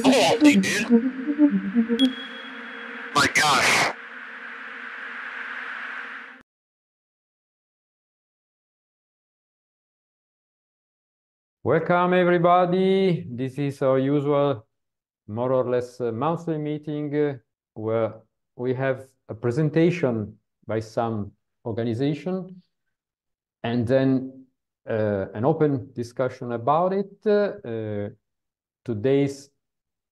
Holy dude. My gosh. Welcome, everybody. This is our usual, more or less, monthly meeting where we have a presentation by some organization and then an open discussion about it. Today's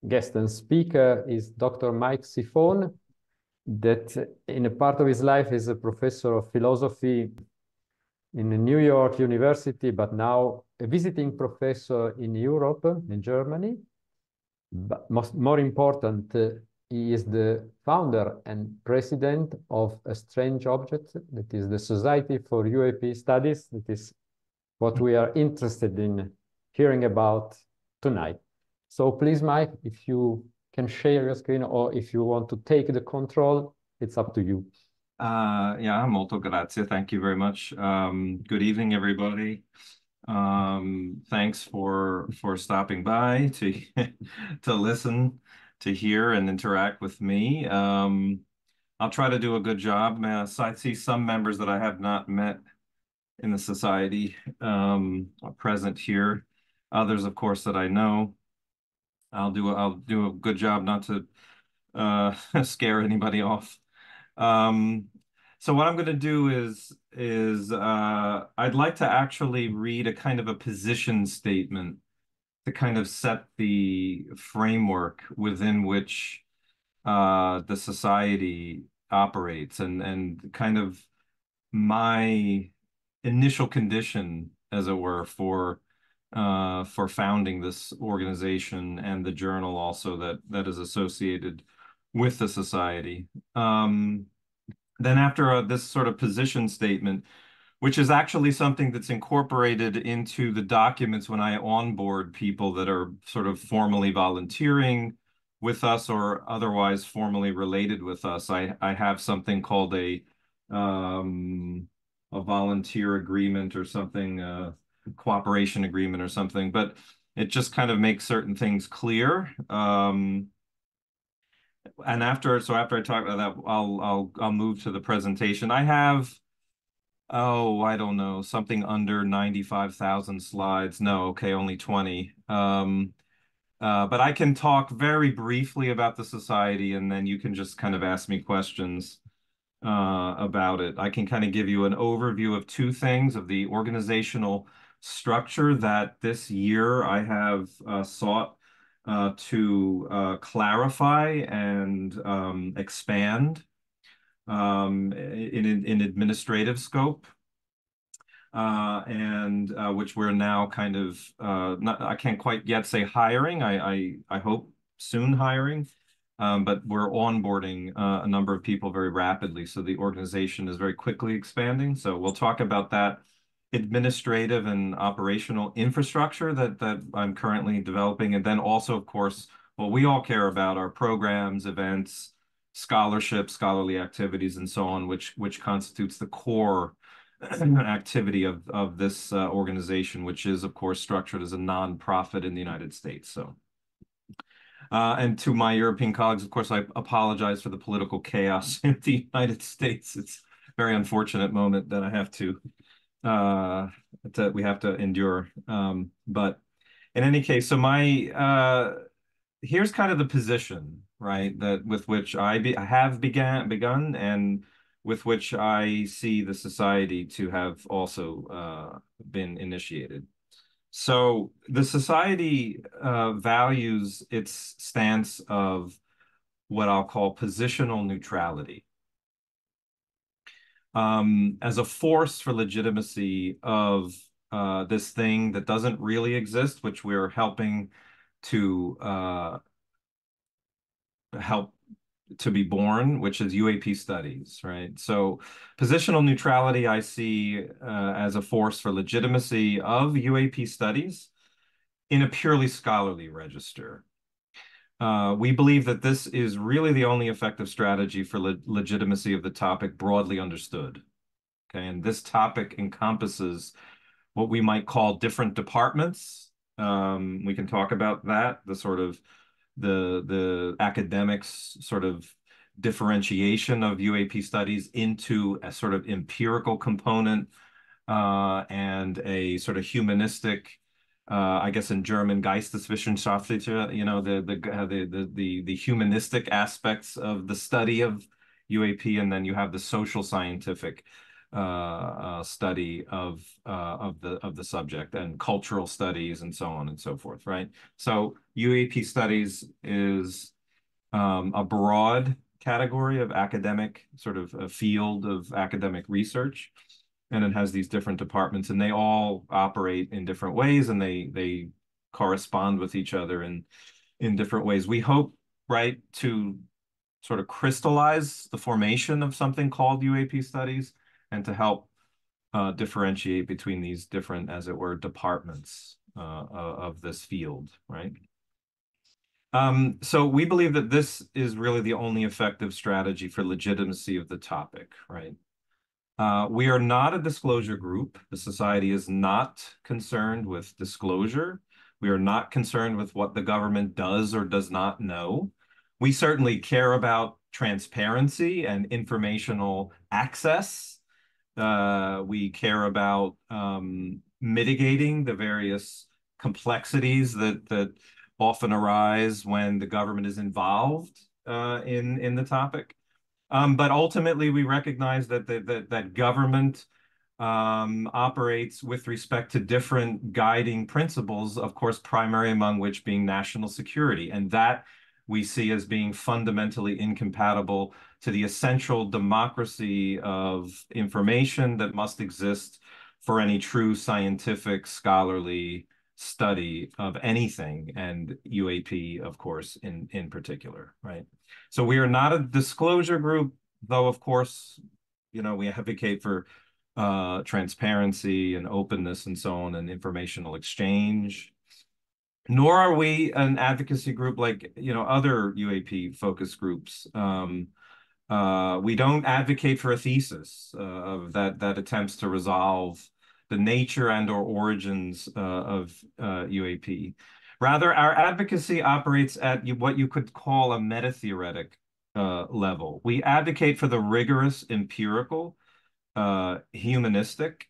guest and speaker is Dr. Mike Cifone, that in a part of his life is a professor of philosophy in New York University, but now a visiting professor in Europe, in Germany. But more important, he is the founder and president of a strange object, that is the Society for UAP Studies. That is what we are interested in hearing about tonight. So please, Mike, if you can share your screen or if you want to take the control, it's up to you. Yeah, molto grazie. Thank you very much. Good evening, everybody. Thanks for stopping by to to listen, to hear, and interact with me. I'll try to do a good job. I see some members that I have not met in the society are present here. Others, of course, that I know. I'll do a good job not to scare anybody off. So what I'm going to do is I'd like to actually read a kind of a position statement to kind of set the framework within which the society operates and kind of my initial condition, as it were, for founding this organization and the journal also that is associated with the society. Then after this sort of position statement, which is actually something that's incorporated into the documents when I onboard people that are sort of formally volunteering with us or otherwise formally related with us. I have something called a volunteer agreement or something, cooperation agreement or something, but it just kind of makes certain things clear. And after I talk about that, I'll move to the presentation. I have, oh, I don't know, something under 95,000 slides. No, okay, only 20. But I can talk very briefly about the society, and then you can just kind of ask me questions about it. I can kind of give you an overview of two things: of the organizational structure that this year I have sought to clarify and expand in administrative scope, and which we're now kind of I can't quite yet say hiring. I hope soon hiring, but we're onboarding a number of people very rapidly. So the organization is very quickly expanding. So we'll talk about that administrative and operational infrastructure that I'm currently developing. And then also, of course, what we all care about are programs, events, scholarship, scholarly activities, and so on, which constitutes the core activity of this organization, which is, of course, structured as a nonprofit in the United States. So, and to my European colleagues, of course, I apologize for the political chaos in the United States. It's a very unfortunate moment that I have to that we have to endure. But in any case, so my here's kind of the position, right, that with which I have begun and with which I see the society to have also been initiated. So the society values its stance of what I'll call positional neutrality as a force for legitimacy of this thing that doesn't really exist, which we're helping to help to be born, which is UAP studies, right? So positional neutrality I see as a force for legitimacy of UAP studies in a purely scholarly register. We believe that this is really the only effective strategy for legitimacy of the topic broadly understood. Okay, and this topic encompasses what we might call different departments. We can talk about that, the sort of the academics sort of differentiation of UAP studies into a sort of empirical component and a sort of humanistic, I guess in German, Geisteswissenschaftliche, you know, the humanistic aspects of the study of UAP, and then you have the social scientific study of the subject and cultural studies and so on and so forth, right? So UAP studies is a broad category of academic, sort of a field of academic research, and it has these different departments, and they all operate in different ways, and they correspond with each other in different ways. We hope, right, to sort of crystallize the formation of something called UAP studies and to help differentiate between these different, as it were, departments of this field, right? So we believe that this is really the only effective strategy for legitimacy of the topic, right? We are not a disclosure group. The society is not concerned with disclosure. We are not concerned with what the government does or does not know. We certainly care about transparency and informational access. We care about mitigating the various complexities that often arise when the government is involved in the topic. But ultimately, we recognize that government operates with respect to different guiding principles, of course, primary among which being national security. And that we see as being fundamentally incompatible to the essential democracy of information that must exist for any true scientific, scholarly study of anything, and UAP, of course, in particular, right? So we are not a disclosure group, though, of course, you know, we advocate for transparency and openness and so on, and informational exchange. Nor are we an advocacy group like, you know, other UAP focus groups. We don't advocate for a thesis that attempts to resolve the nature and or origins of UAP. Rather, our advocacy operates at what you could call a meta-theoretic level. We advocate for the rigorous empirical, humanistic,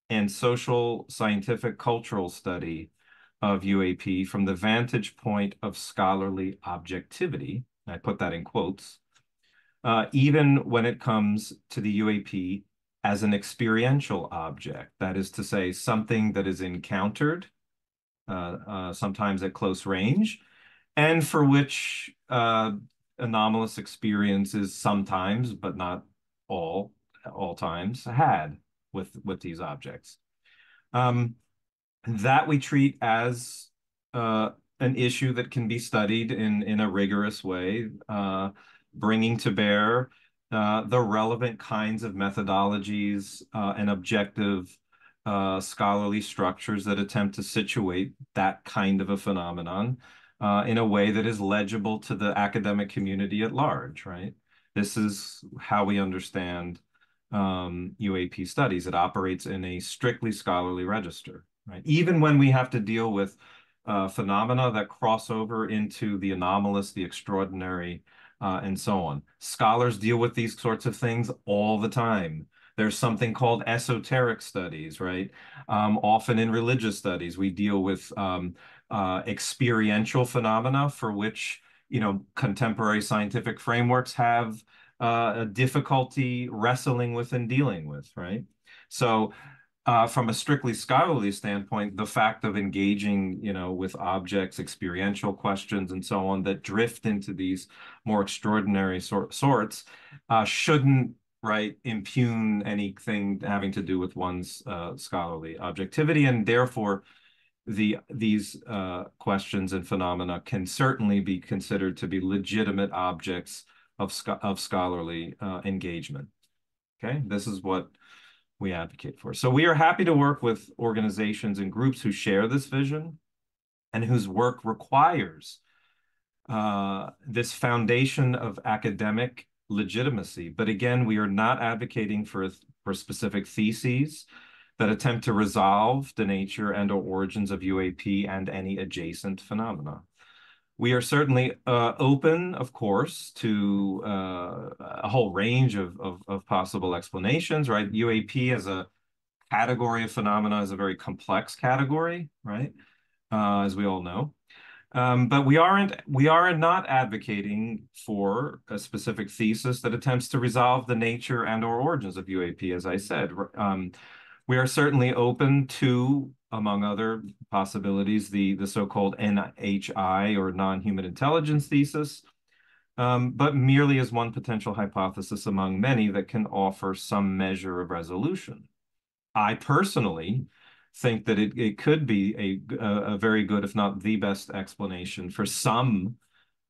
and social, scientific, cultural study of UAP from the vantage point of scholarly objectivity. I put that in quotes, even when it comes to the UAP as an experiential object. That is to say, something that is encountered, sometimes at close range, and for which anomalous experience is sometimes, but not all times, had with these objects. That we treat as an issue that can be studied in a rigorous way, bringing to bear the relevant kinds of methodologies and objective scholarly structures that attempt to situate that kind of a phenomenon in a way that is legible to the academic community at large, right? This is how we understand UAP studies. It operates in a strictly scholarly register, right? Even when we have to deal with phenomena that cross over into the anomalous, the extraordinary, and so on. Scholars deal with these sorts of things all the time. There's something called esoteric studies, right? Often in religious studies, we deal with experiential phenomena for which, you know, contemporary scientific frameworks have a difficulty wrestling with and dealing with, right? So from a strictly scholarly standpoint, the fact of engaging, you know, with objects, experiential questions, and so on that drift into these more extraordinary sorts shouldn't, right, impugn anything having to do with one's scholarly objectivity, and therefore these questions and phenomena can certainly be considered to be legitimate objects of scholarly engagement. Okay, this is what we advocate for. So we are happy to work with organizations and groups who share this vision and whose work requires this foundation of academic legitimacy. But again, we are not advocating for specific theses that attempt to resolve the nature and or origins of UAP and any adjacent phenomena. We are certainly open, of course, to a whole range of possible explanations, right? UAP as a category of phenomena is a very complex category, right? As we all know. But we are not advocating for a specific thesis that attempts to resolve the nature and or origins of UAP, as I said. We are certainly open to, among other possibilities, the so-called NHI or non-human intelligence thesis, but merely as one potential hypothesis among many that can offer some measure of resolution. I personally think that it could be a very good, if not the best explanation for some,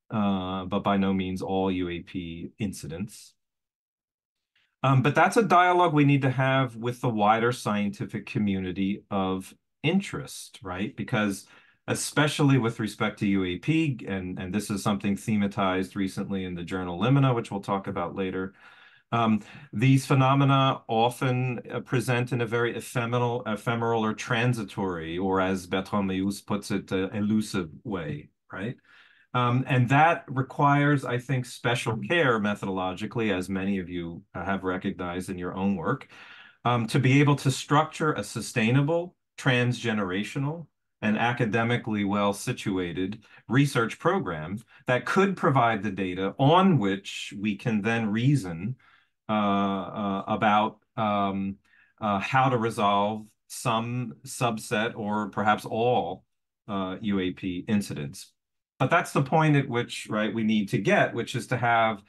but by no means all UAP incidents. But that's a dialogue we need to have with the wider scientific community of interest, right? Because especially with respect to UAP, and this is something thematized recently in the journal Limina, which we'll talk about later, these phenomena often present in a very ephemeral or transitory, or as Bertrand Meeus puts it, elusive way, right? And that requires, I think, special care methodologically, as many of you have recognized in your own work, to be able to structure a sustainable, transgenerational, and academically well-situated research program that could provide the data on which we can then reason about how to resolve some subset or perhaps all UAP incidents. But that's the point at which, right, we need to get, which is to have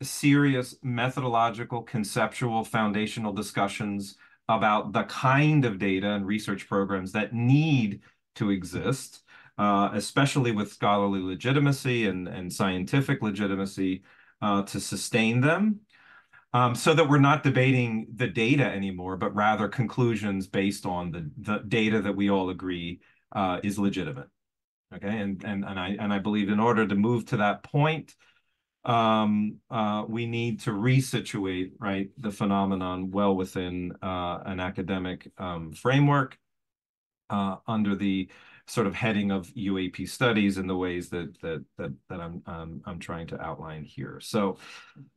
serious methodological, conceptual, foundational discussions about the kind of data and research programs that need to exist, especially with scholarly legitimacy and scientific legitimacy, to sustain them, so that we're not debating the data anymore, but rather conclusions based on the data that we all agree is legitimate. Okay, and I believe in order to move to that point, we need to resituate, right, the phenomenon well within an academic framework under the sort of heading of UAP studies in the ways that I'm trying to outline here. So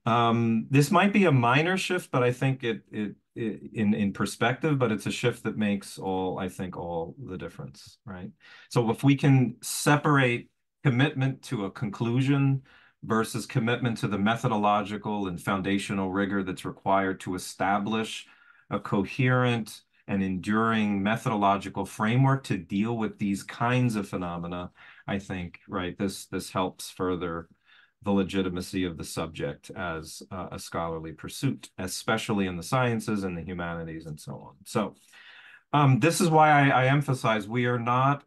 this might be a minor shift, but I think it in perspective, but it's a shift that makes I think all the difference, right? So if we can separate commitment to a conclusion versus commitment to the methodological and foundational rigor that's required to establish a coherent and enduring methodological framework to deal with these kinds of phenomena, I think, right, this helps further the legitimacy of the subject as a scholarly pursuit, especially in the sciences and the humanities and so on. So this is why I emphasize we are not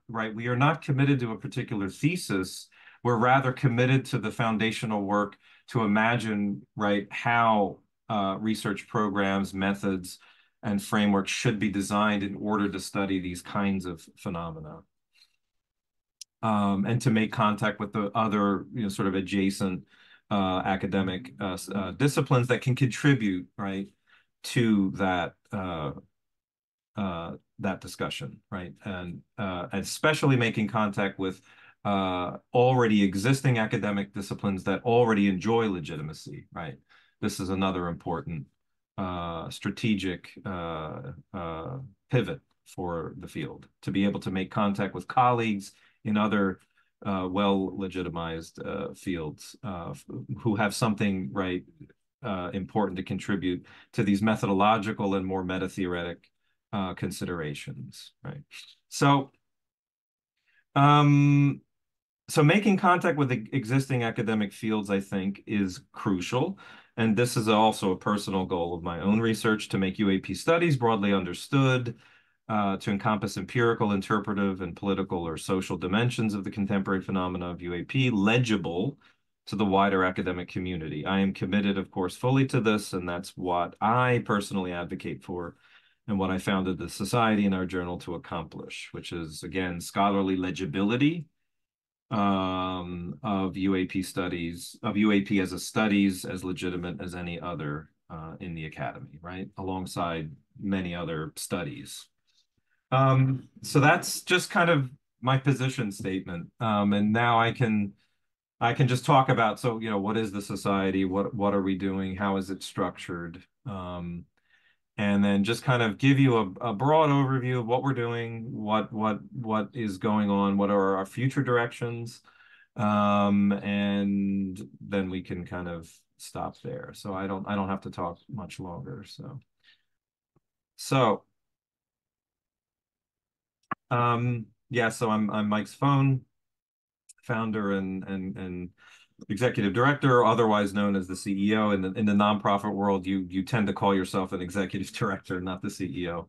committed to a particular thesis. We're rather committed to the foundational work to imagine, right, how research programs, methods, and frameworks should be designed in order to study these kinds of phenomena. And to make contact with the other, sort of adjacent academic disciplines that can contribute, right, to that that discussion, right, and especially making contact with already existing academic disciplines that already enjoy legitimacy, right. This is another important strategic pivot for the field, to be able to make contact with colleagues in other well-legitimized fields who have something, right, important to contribute to these methodological and more meta-theoretic considerations, right? So, so making contact with the existing academic fields, I think, is crucial. And this is also a personal goal of my own research, to make UAP studies broadly understood, to encompass empirical, interpretive, and political or social dimensions of the contemporary phenomena of UAP, legible to the wider academic community. I am committed, of course, fully to this, and that's what I personally advocate for, and what I founded the Society and our journal to accomplish, which is, again, scholarly legibility of UAP studies, of UAP as a studies, as legitimate as any other in the academy, right? Alongside many other studies. So that's just kind of my position statement. And now I can just talk about, so, what is the society? What are we doing? How is it structured? And then just kind of give you a broad overview of what we're doing, what is going on, what are our future directions, and then we can kind of stop there. So I don't have to talk much longer. So yeah, so I'm Mike Cifone, founder and executive director, otherwise known as the CEO. In the nonprofit world, you tend to call yourself an executive director, not the CEO.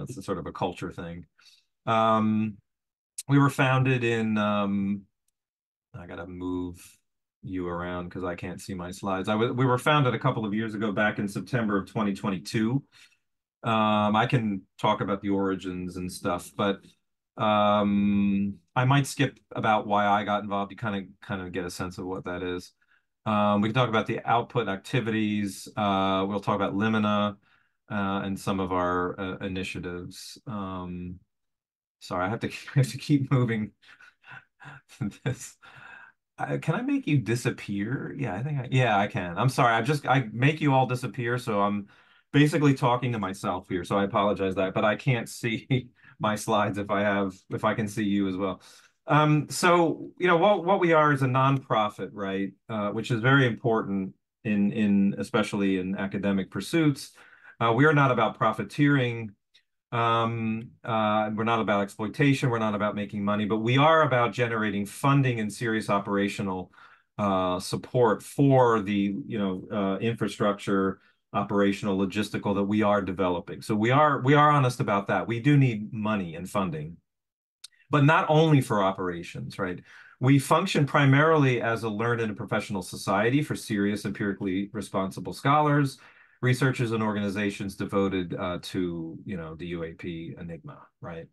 It's a sort of a culture thing. We were founded in I gotta move you around because I can't see my slides. We were founded a couple of years ago, back in September of 2022. I can talk about the origins and stuff, but I might skip about why I got involved. You kind of get a sense of what that is. We can talk about the output activities. We'll talk about Limina and some of our initiatives. Sorry, I have to keep moving this. Can I make you disappear? Yeah, I think I can. I'm sorry. I make you all disappear, so I'm basically talking to myself here. So I apologize but I can't see my slides if I can see you as well. So what we are is a nonprofit, right? Which is very important especially in academic pursuits. We are not about profiteering. We're not about exploitation. We're not about making money, but we are about generating funding and serious operational support for the infrastructure, operational, logistical that we are developing. So we are honest about that. We do need money and funding, but not only for operations, right? We function primarily as a learned and professional society for serious, empirically responsible scholars, researchers, and organizations devoted to, the UAP enigma, right?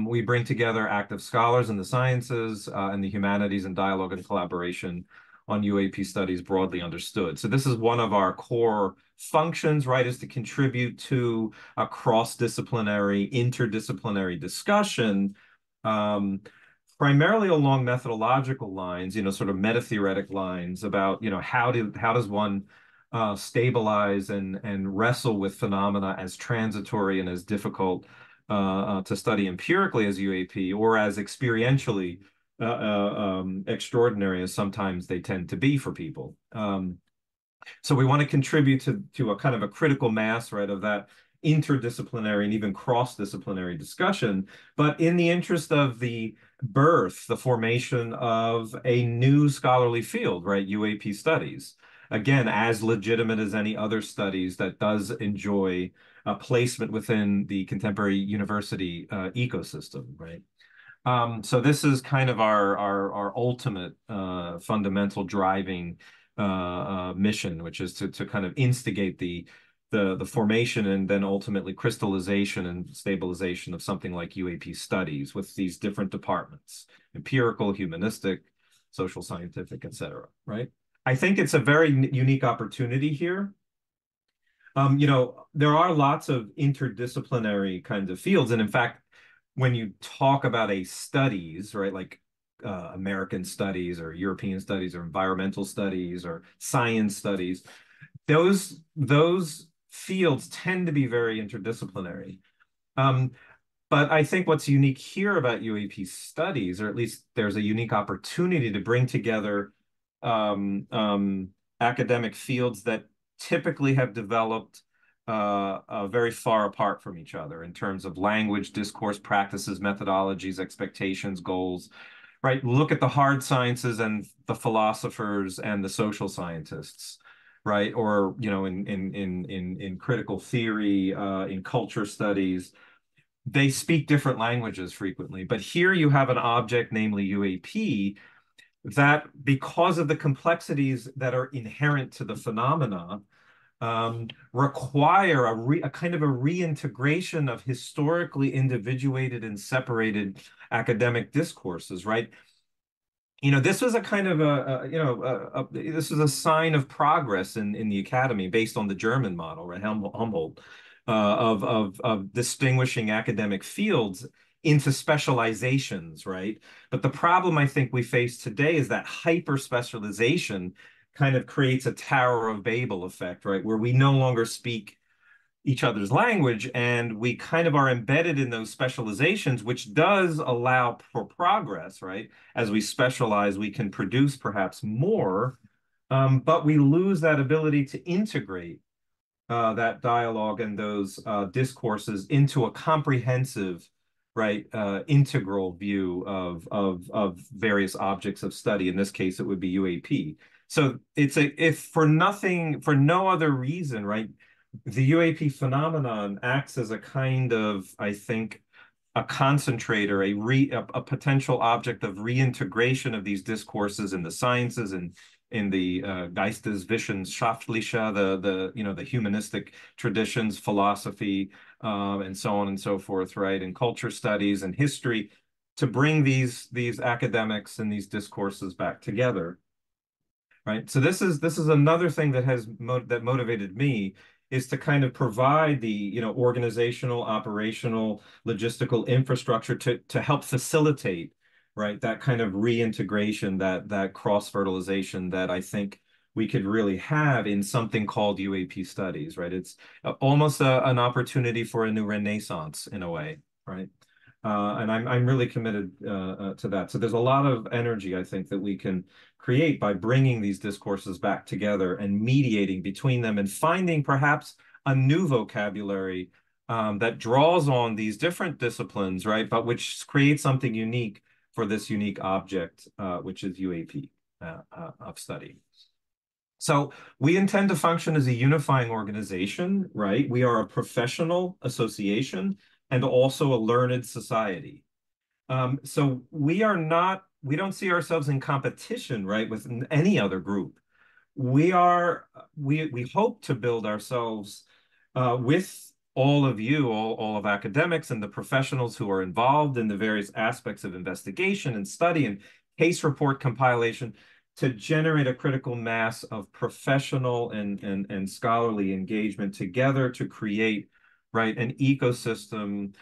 We bring together active scholars in the sciences and the humanities and dialogue and collaboration on UAP studies broadly understood. So this is one of our core functions, right, is to contribute to a cross-disciplinary, interdisciplinary discussion, primarily along methodological lines, sort of meta-theoretic lines about, how does one stabilize and wrestle with phenomena as transitory and as difficult to study empirically as UAP, or as experientially extraordinary as sometimes they tend to be for people. So we want to contribute to a kind of a critical mass, right, of that interdisciplinary and even cross-disciplinary discussion, but in the interest of the formation of a new scholarly field, right, UAP studies. Again, as legitimate as any other studies that does enjoy a placement within the contemporary university ecosystem, right? So this is kind of our ultimate fundamental driving mission, which is to kind of instigate the formation and then ultimately crystallization and stabilization of something like UAP studies with these different departments: empirical, humanistic, social scientific, etc. Right? I think it's a very unique opportunity here. There are lots of interdisciplinary kinds of fields, and in fact, when you talk about a studies, right, like American studies or European studies or environmental studies or science studies, those fields tend to be very interdisciplinary. But I think what's unique here about UAP studies, or at least there's a unique opportunity to bring together academic fields that typically have developed very far apart from each other in terms of language, discourse, practices, methodologies, expectations, goals, right? Look at the hard sciences and the philosophers and the social scientists, right? Or, in critical theory, in culture studies, they speak different languages frequently. But here you have an object, namely UAP, that because of the complexities that are inherent to the phenomena, require a kind of a reintegration of historically individuated and separated academic discourses, right? this was a kind of this was a sign of progress in the academy based on the German model, right? Humboldt, of distinguishing academic fields into specializations, right? But the problem I think we face today is that hyper specialization kind of creates a Tower of Babel effect, right? Where we no longer speak each other's language, and we kind of are embedded in those specializations, which does allow for progress, right? As we specialize, we can produce perhaps more, but we lose that ability to integrate that dialogue and those discourses into a comprehensive, right, integral view of various objects of study. In this case, it would be UAP. So if for no other reason, right, the UAP phenomenon acts as a kind of, I think, a concentrator, a potential object of reintegration of these discourses in the sciences and in the Geisteswissenschaftliche, the humanistic traditions, philosophy, and so on and so forth, right, and culture studies and history, to bring these academics and these discourses back together, right? So this is another thing that that motivated me, is to kind of provide the organizational, operational, logistical infrastructure to help facilitate, right, that kind of reintegration, that cross-fertilization that I think we could really have in something called UAP studies, right? It's almost an opportunity for a new renaissance in a way, right? And I'm really committed to that. So there's a lot of energy, I think, that we can create by bringing these discourses back together and mediating between them and finding perhaps a new vocabulary that draws on these different disciplines, right? But which creates something unique for this unique object, which is UAP of study. So we intend to function as a unifying organization, right? We are a professional association and also a learned society. So we don't see ourselves in competition, right, with any other group. We hope to build ourselves with all of you, all of academics and the professionals who are involved in the various aspects of investigation and study and case report compilation, to generate a critical mass of professional and scholarly engagement together to create, right, an ecosystem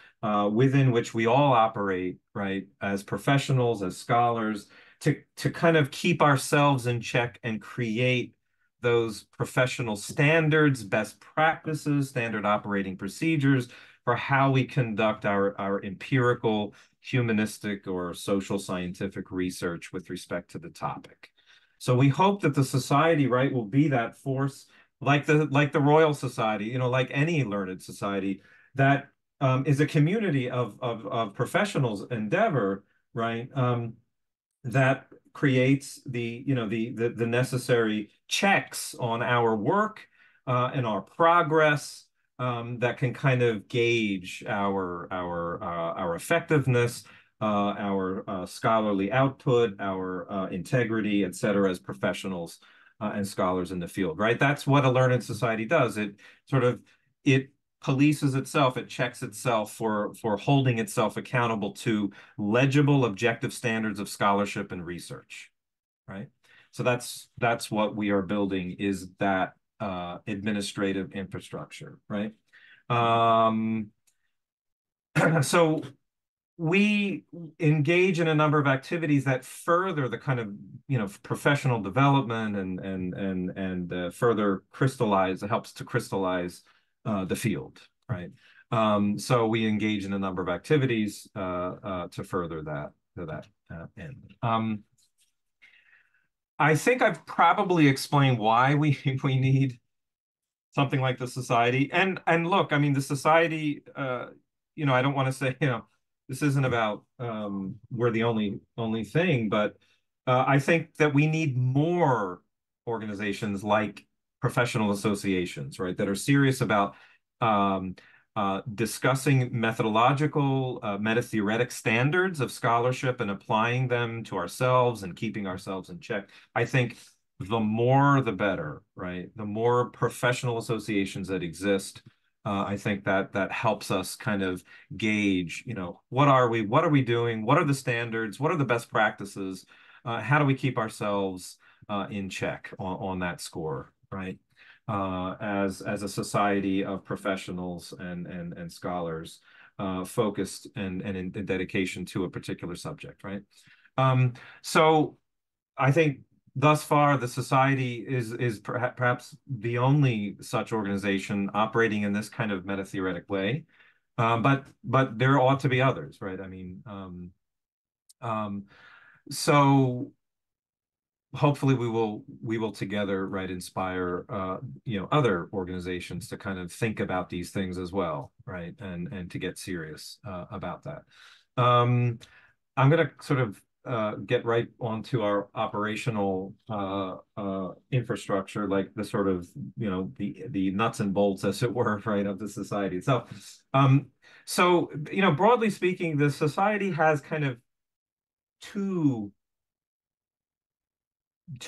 within which we all operate, right, as professionals, as scholars, to kind of keep ourselves in check and create those professional standards, best practices, standard operating procedures for how we conduct our empirical, humanistic, or social scientific research with respect to the topic. So we hope that the society, right, will be that force, like the Royal Society, like any learned society, that is a community of professionals endeavor, right, that creates the necessary checks on our work and our progress, that can kind of gauge our effectiveness, our scholarly output, our integrity, et cetera, as professionals and scholars in the field, right? That's what a learned society does. It polices itself, it checks itself for holding itself accountable to legible, objective standards of scholarship and research, right? So that's what we are building, is that administrative infrastructure, right? So we engage in a number of activities that further the kind of professional development and further crystallize, it helps to crystallize the field, right? So we engage in a number of activities to further that to that end. I think I've probably explained why we need something like the society. And look, I mean, the society, I don't want to say, this isn't about we're the only thing, but I think that we need more organizations like professional associations, right, that are serious about discussing methodological, meta-theoretic standards of scholarship and applying them to ourselves and keeping ourselves in check. I think the more the better, right? The more professional associations that exist, I think that helps us kind of gauge, what are we doing? What are the standards? What are the best practices? how do we keep ourselves in check on that score, right? As a society of professionals and scholars focused and in dedication to a particular subject, right? So I think thus far the society is perhaps the only such organization operating in this kind of meta-theoretic way. But there ought to be others, right? I mean, so hopefully we will together, right, inspire other organizations to kind of think about these things as well, right, and to get serious about that. I'm going to sort of get right onto our operational infrastructure, like the sort of the nuts and bolts, as it were, right, of the society itself. So broadly speaking, the society has kind of two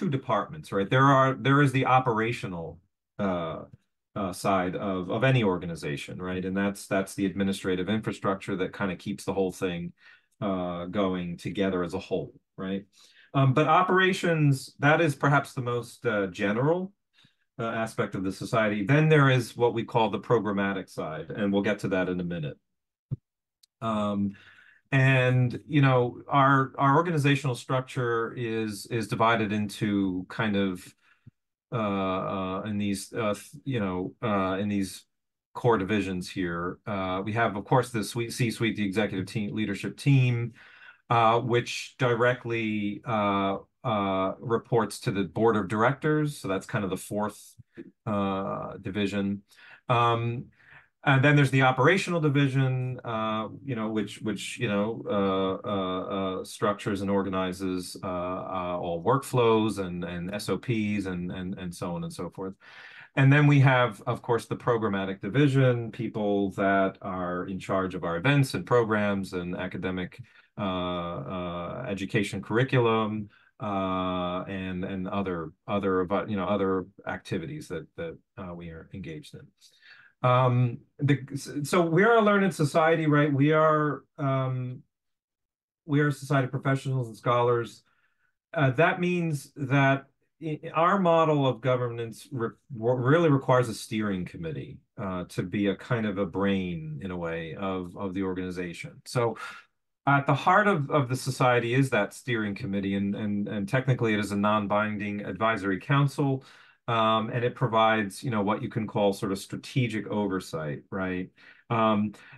departments, right? There is the operational side of any organization, right? And that's the administrative infrastructure that kind of keeps the whole thing going together as a whole, right? But operations, that is perhaps the most general aspect of the society. Then there is what we call the programmatic side, and we'll get to that in a minute. And our organizational structure is divided into kind of in these in these core divisions here. We have, of course, the C-suite, the executive team, leadership team, which directly reports to the board of directors. So that's kind of the fourth division. And then there's the operational division, which structures and organizes all workflows and SOPs and so on and so forth. And then we have, of course, the programmatic division, people that are in charge of our events and programs and academic education curriculum and other activities that we are engaged in. So we are a learned society, right? We are society professionals and scholars. That means that our model of governance really requires a steering committee to be a kind of a brain, in a way, of the organization. So at the heart of the society is that steering committee, and technically it is a non-binding advisory council. And it provides, what you can call sort of strategic oversight, right?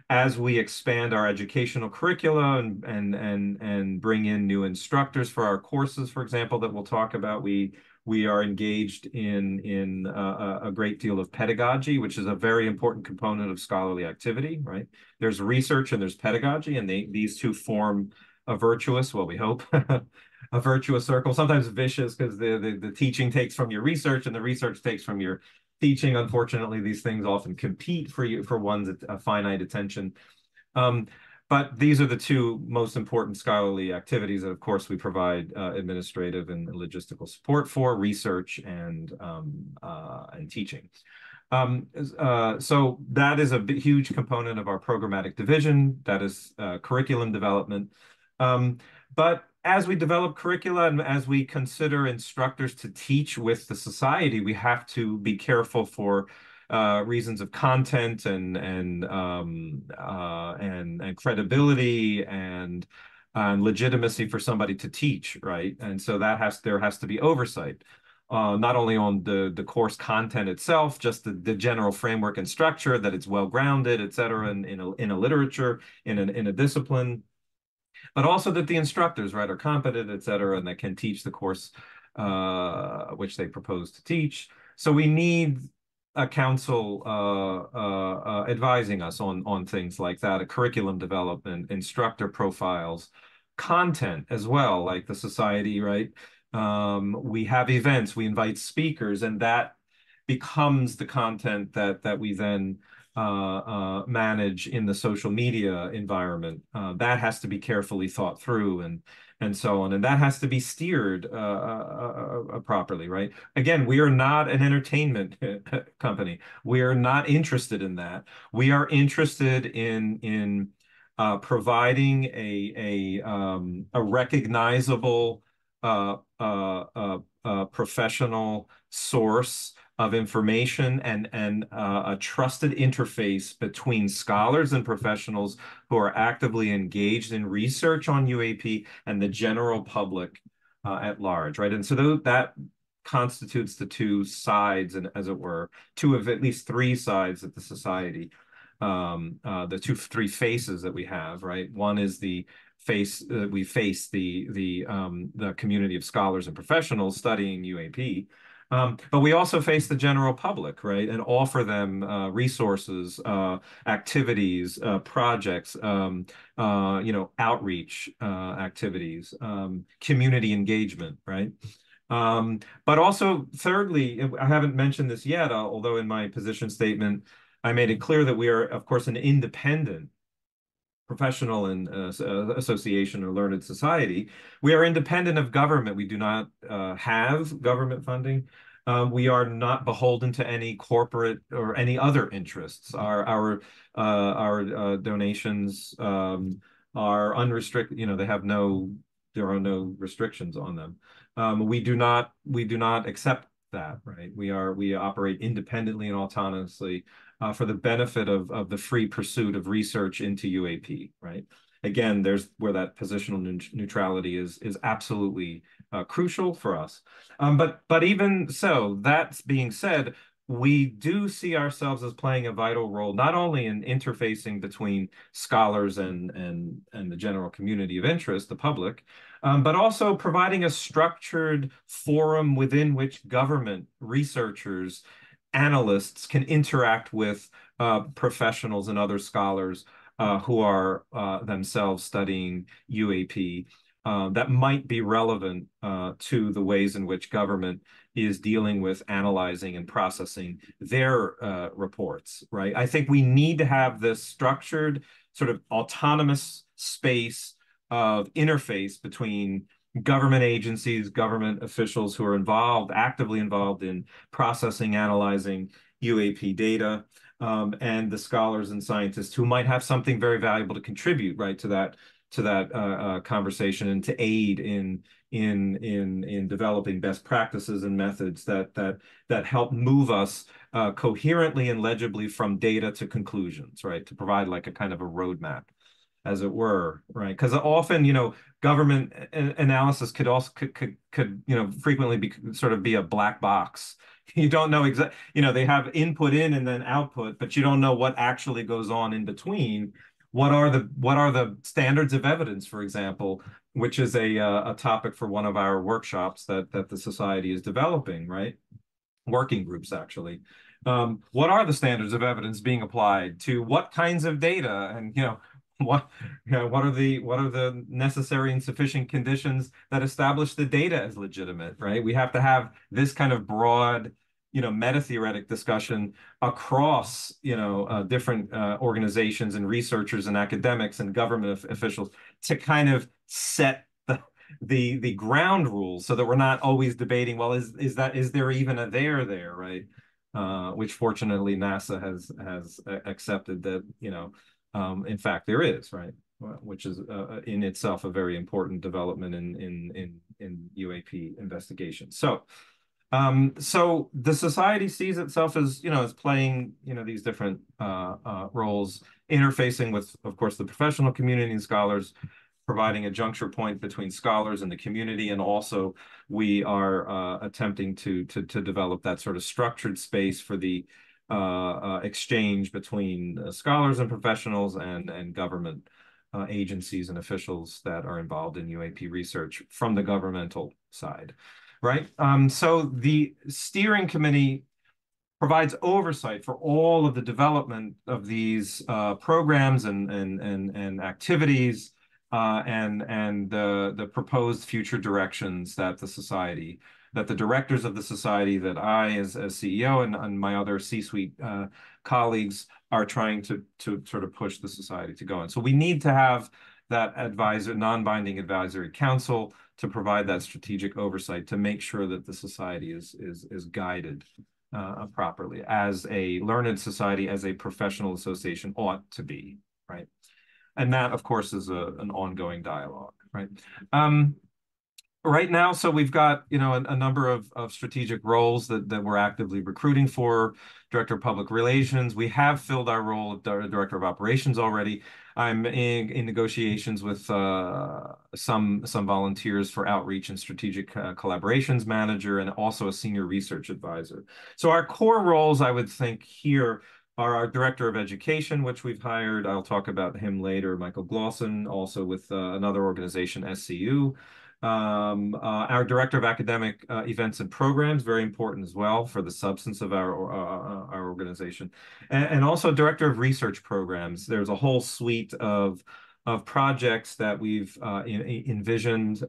As we expand our educational curricula and bring in new instructors for our courses, for example, that we'll talk about, we are engaged in a great deal of pedagogy, which is a very important component of scholarly activity, right? There's research and there's pedagogy, and these two form a virtuous, well, we hope, a virtuous circle, sometimes vicious, because the teaching takes from your research and the research takes from your teaching. Unfortunately, these things often compete for one's finite attention. But these are the two most important scholarly activities that, of course, we provide administrative and logistical support for: research and teaching. So that is a huge component of our programmatic division. That is curriculum development. But as we develop curricula and as we consider instructors to teach with the society, we have to be careful for reasons of content and credibility and legitimacy for somebody to teach, right? And so there has to be oversight. Not only on the course content itself, just the general framework and structure, that it's well-grounded, et cetera, in a literature, in a discipline, but also that the instructors, right, are competent, et cetera, and that can teach the course which they propose to teach. So we need a council advising us on things like that, a curriculum development, instructor profiles, content as well, like the society, right? We have events, we invite speakers, and that becomes the content that we then manage in the social media environment. That has to be carefully thought through and so on, and that has to be steered properly, right? Again, we are not an entertainment company. We are not interested in that. We are interested in providing a recognizable professional source of information and a trusted interface between scholars and professionals who are actively engaged in research on UAP and the general public at large, right? And so that constitutes the two sides, and as it were, two of at least three sides of the society. The three faces that we have, right? One is the face we face the community of scholars and professionals studying UAP. But we also face the general public, right, and offer them resources, activities, projects, outreach activities, community engagement, right? But also, thirdly, I haven't mentioned this yet, although in my position statement, I made it clear that we are, of course, an independent professional and association or learned society. We are independent of government. We do not have government funding. We are not beholden to any corporate or any other interests. Our donations are unrestricted. There are no restrictions on them. We do not accept that, right? We operate independently and autonomously for the benefit of the free pursuit of research into UAP, right? Again, there's where that positional neutrality is absolutely crucial for us. But even so, that's being said, we do see ourselves as playing a vital role, not only in interfacing between scholars and the general community of interest, the public, but also providing a structured forum within which government researchers, analysts can interact with professionals and other scholars who are themselves studying UAP that might be relevant to the ways in which government is dealing with analyzing and processing their reports, right? I think we need to have this structured sort of autonomous space of interface between government agencies, government officials who are actively involved in processing, analyzing UAP data, and the scholars and scientists who might have something very valuable to contribute, right, to that conversation and to aid in developing best practices and methods that help move us coherently and legibly from data to conclusions, right, to provide like a kind of a roadmap, as it were, right? Because often, government analysis could frequently be a black box. You don't know exactly, they have input in and then output, but you don't know what actually goes on in between. What are the standards of evidence, for example, which is a topic for one of our workshops that the society is developing, right? Working groups, actually. What are the standards of evidence being applied to what kinds of data, and what are the necessary and sufficient conditions that establish the data as legitimate, right? We have to have this kind of broad, meta-theoretic discussion across, different organizations and researchers and academics and government officials to kind of set the ground rules so that we're not always debating, well, is there even a there, right? Which fortunately NASA has accepted that, in fact, there is, right? Which is in itself a very important development in UAP investigation. So the society sees itself as, as playing, these different roles, interfacing with, of course, the professional community and scholars, providing a juncture point between scholars and the community, and also we are attempting to develop that sort of structured space for the exchange between scholars and professionals and government agencies and officials that are involved in UAP research from the governmental side, right? So the steering committee provides oversight for all of the development of these programs and activities and the proposed future directions that the directors of the society, that I as CEO and my other C-suite colleagues are trying to sort of push the society to go in. So we need to have that non-binding advisory council to provide that strategic oversight to make sure that the society is guided properly as a learned society, as a professional association ought to be, right? And that, of course, is an ongoing dialogue, right? Right now, so we've got, a number of strategic roles that we're actively recruiting for. Director of Public Relations. We have filled our role of Director of Operations already. I'm in negotiations with some volunteers for outreach and strategic collaborations manager, and also a senior research advisor. So our core roles, I would think here, are our Director of Education, which we've hired. I'll talk about him later, Michael Glosson, also with another organization, SCU. Our Director of Academic Events and Programs, very important as well for the substance of our organization. And also Director of Research Programs. There's a whole suite of projects that we've envisioned,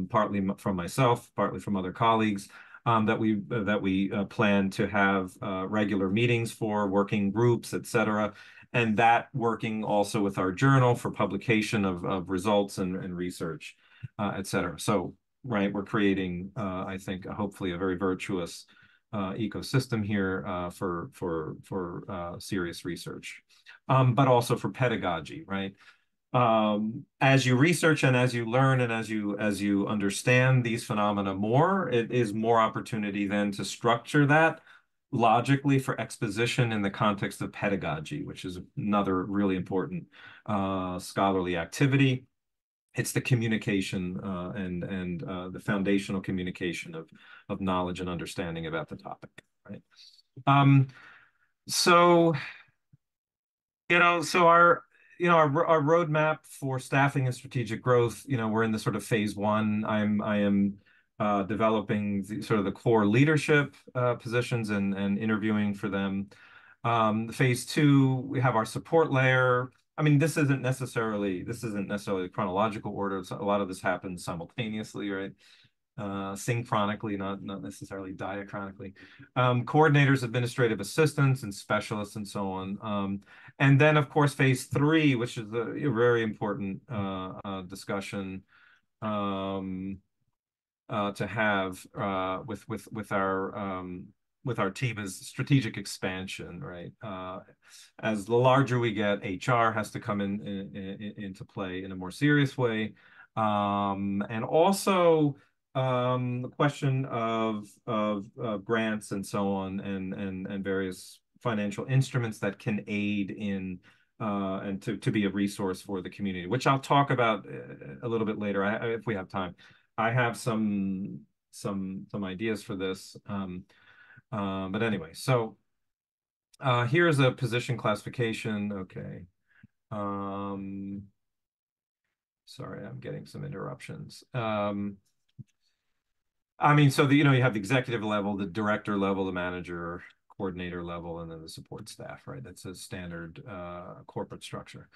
partly from myself, partly from other colleagues, that we plan to have regular meetings for, working groups, etc. And that working also with our journal for publication of results and research, etc. So, right, we're creating, I think, hopefully a very virtuous ecosystem here for serious research, but also for pedagogy, right? As you research and as you learn and as you understand these phenomena more, it is more opportunity then to structure that logically for exposition in the context of pedagogy, which is another really important scholarly activity. It's the communication and the foundational communication of knowledge and understanding about the topic, right? So our roadmap for staffing and strategic growth, we're in the sort of phase one. I am developing sort of the core leadership positions and interviewing for them. Phase two, we have our support layer. I mean, this isn't necessarily the chronological order. A lot of this happens simultaneously, right? Synchronically, not necessarily diachronically. Coordinators, administrative assistants, and specialists, and so on. And then, of course, phase three, which is a very important discussion to have with our team, is strategic expansion, right? As the larger we get, HR has to come into play in a more serious way, and also the question of grants and so on, and various financial instruments that can aid in and to be a resource for the community, which I'll talk about a little bit later, if we have time. I have some ideas for this, but anyway. So here's a position classification. Okay. Sorry, I'm getting some interruptions. I mean, so you have the executive level, the director level, the manager, coordinator level, and then the support staff, right? That's a standard corporate structure.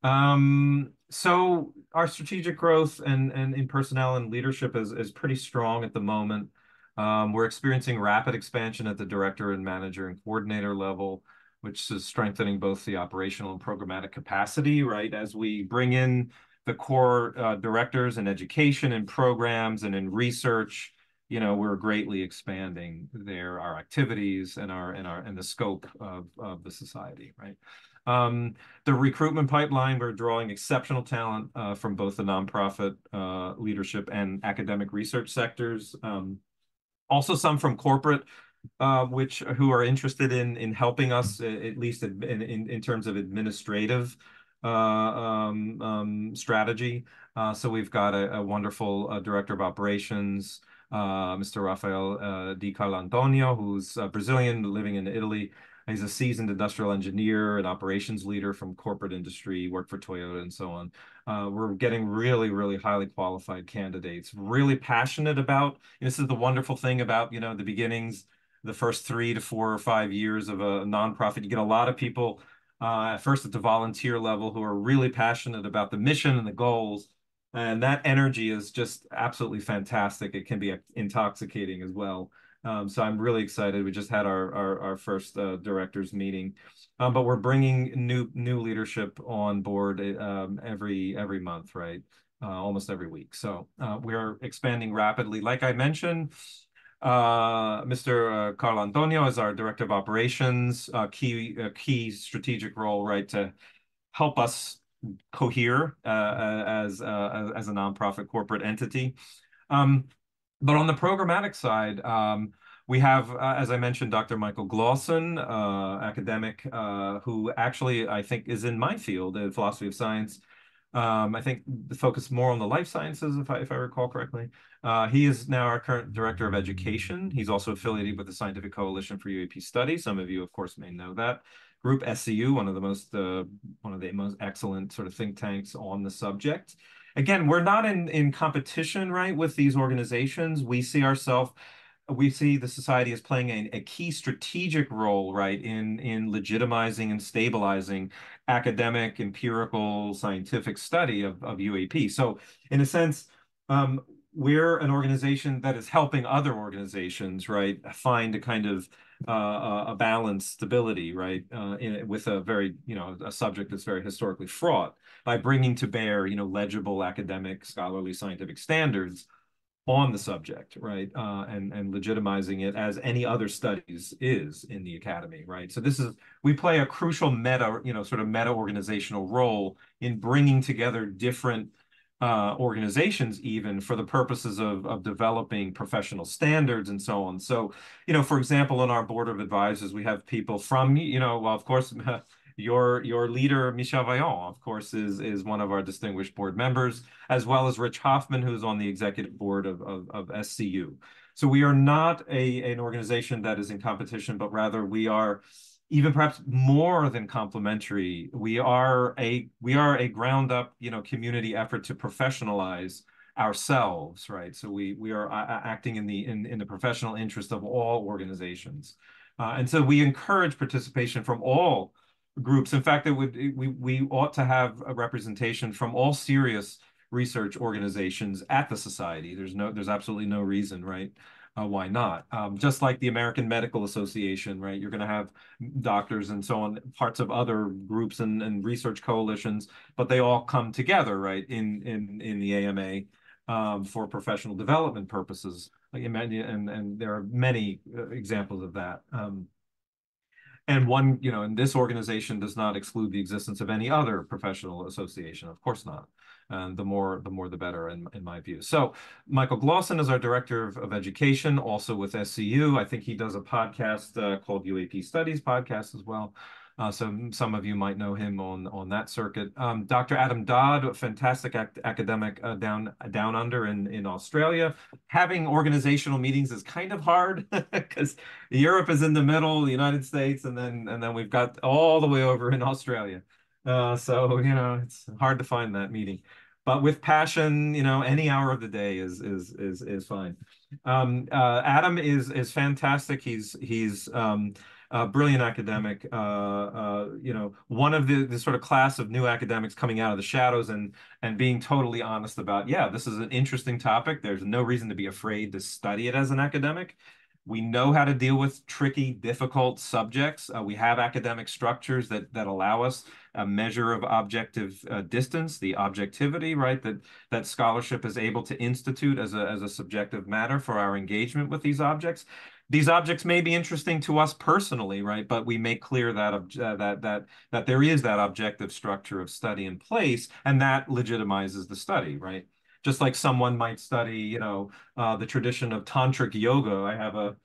So our strategic growth and in personnel and leadership is pretty strong at the moment. We're experiencing rapid expansion at the director and manager and coordinator level, which is strengthening both the operational and programmatic capacity, right? As we bring in the core directors in education and programs and in research, we're greatly expanding our activities and the scope of the society, right? The recruitment pipeline, we're drawing exceptional talent from both the nonprofit leadership and academic research sectors. Also some from corporate, who are interested in helping us, at least in terms of administrative strategy. So we've got a wonderful director of operations, Mr. Rafael Di Carlo Antonio, who's Brazilian, living in Italy. He's a seasoned industrial engineer and operations leader from corporate industry, worked for Toyota and so on. We're getting really, really highly qualified candidates, really passionate about, this is the wonderful thing about, the beginnings, the first 3 to 4 or 5 years of a nonprofit. You get a lot of people at first at the volunteer level who are really passionate about the mission and the goals. And that energy is just absolutely fantastic. It can be intoxicating as well. So I'm really excited. We just had our first directors meeting, but we're bringing new leadership on board every month, right? Almost every week. So we're expanding rapidly. Like I mentioned, Mr. Carlo Antonio is our director of operations, key strategic role, right, to help us cohere as a nonprofit corporate entity. But on the programmatic side, we have, as I mentioned, Dr. Michael Glosson, academic, who actually I think is in my field, in philosophy of science. I think the focus more on the life sciences, if I recall correctly. He is now our current director of education. He's also affiliated with the Scientific Coalition for UAP Studies. Some of you, of course, may know that group. SCU, one of the most excellent sort of think tanks on the subject. Again, we're not in competition, right, with these organizations. We see the society as playing a key strategic role, right, in legitimizing and stabilizing academic, empirical, scientific study of UAP. So in a sense, we're an organization that is helping other organizations, right, find a kind of a balanced stability, right, with a very, a subject that's very historically fraught by bringing to bear, legible academic, scholarly, scientific standards on the subject, right, and legitimizing it as any other studies is in the academy, right? So we play a crucial sort of meta organizational role in bringing together different organizations even for the purposes of developing professional standards and so on. So, for example, in our board of advisors, we have people from, well, of course, your leader, Michel Vaillant, of course, is one of our distinguished board members, as well as Rich Hoffman, who's on the executive board of SCU. So we are not an organization that is in competition, but rather we are even perhaps more than complementary. We are a ground up, community effort to professionalize ourselves, right? So we are acting in the professional interest of all organizations. And so we encourage participation from all groups. In fact, we ought to have a representation from all serious research organizations at the society. There's absolutely no reason, right? Why not? Just like the American Medical Association, right? You're going to have doctors and so on, parts of other groups and research coalitions, but they all come together, right, in the AMA for professional development purposes. And there are many examples of that. And one, and this organization does not exclude the existence of any other professional association. Of course not. And the more the better, in my view. So Michael Glosson is our director of education, also with SCU. I think he does a podcast called UAP Studies podcast as well. So some of you might know him on that circuit. Dr. Adam Dodd, a fantastic academic down under in Australia. Having organizational meetings is kind of hard because Europe is in the middle, the United States, and then we've got all the way over in Australia. So it's hard to find that meeting. But with passion, any hour of the day is fine. Adam is fantastic. He's a brilliant academic, one of the sort of class of new academics coming out of the shadows and being totally honest about, yeah, this is an interesting topic. There's no reason to be afraid to study it as an academic. We know how to deal with tricky, difficult subjects. We have academic structures that allow us a measure of objective distance, the objectivity, right, that scholarship is able to institute as a subjective matter for our engagement with these objects. These objects may be interesting to us personally, right? But we make clear that that there is that objective structure of study in place, and that legitimizes the study, right? Just like someone might study, the tradition of tantric yoga. I have a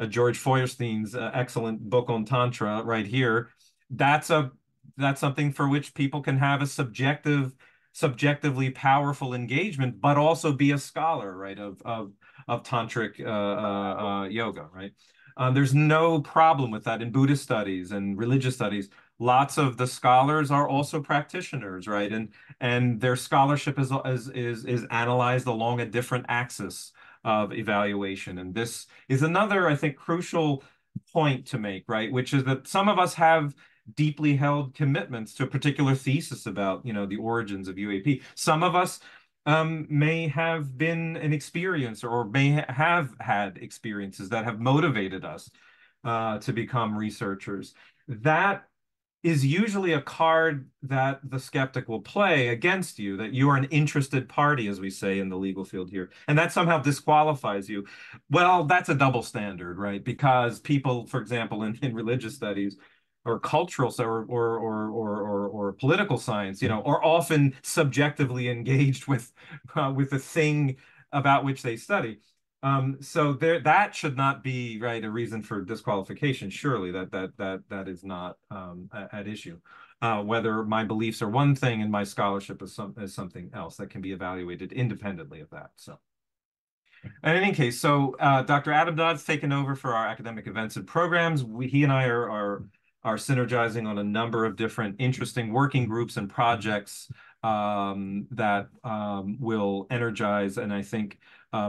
George Feuerstein's excellent book on tantra right here. That's something for which people can have a subjectively powerful engagement, but also be a scholar, right, of tantric yoga, right? There's no problem with that in Buddhist studies and religious studies. Lots of the scholars are also practitioners, right? And their scholarship is analyzed along a different axis of evaluation. And this is another, I think, crucial point to make, right? Which is that some of us have deeply held commitments to a particular thesis about, the origins of UAP. Some of us may have been an experience or may have had experiences that have motivated us to become researchers. That is usually a card that the skeptic will play against you, that you are an interested party, as we say in the legal field here, and that somehow disqualifies you. Well, that's a double standard, right? Because people, for example, in religious studies or cultural or political science, are often subjectively engaged with the thing about which they study. So that should not be, right, a reason for disqualification. Surely that is not at issue. Whether my beliefs are one thing and my scholarship is something else that can be evaluated independently of that. So. In any case, so Dr. Adam Dodd's taken over for our academic events and programs. He and I are synergizing on a number of different interesting working groups and projects that will energize and I think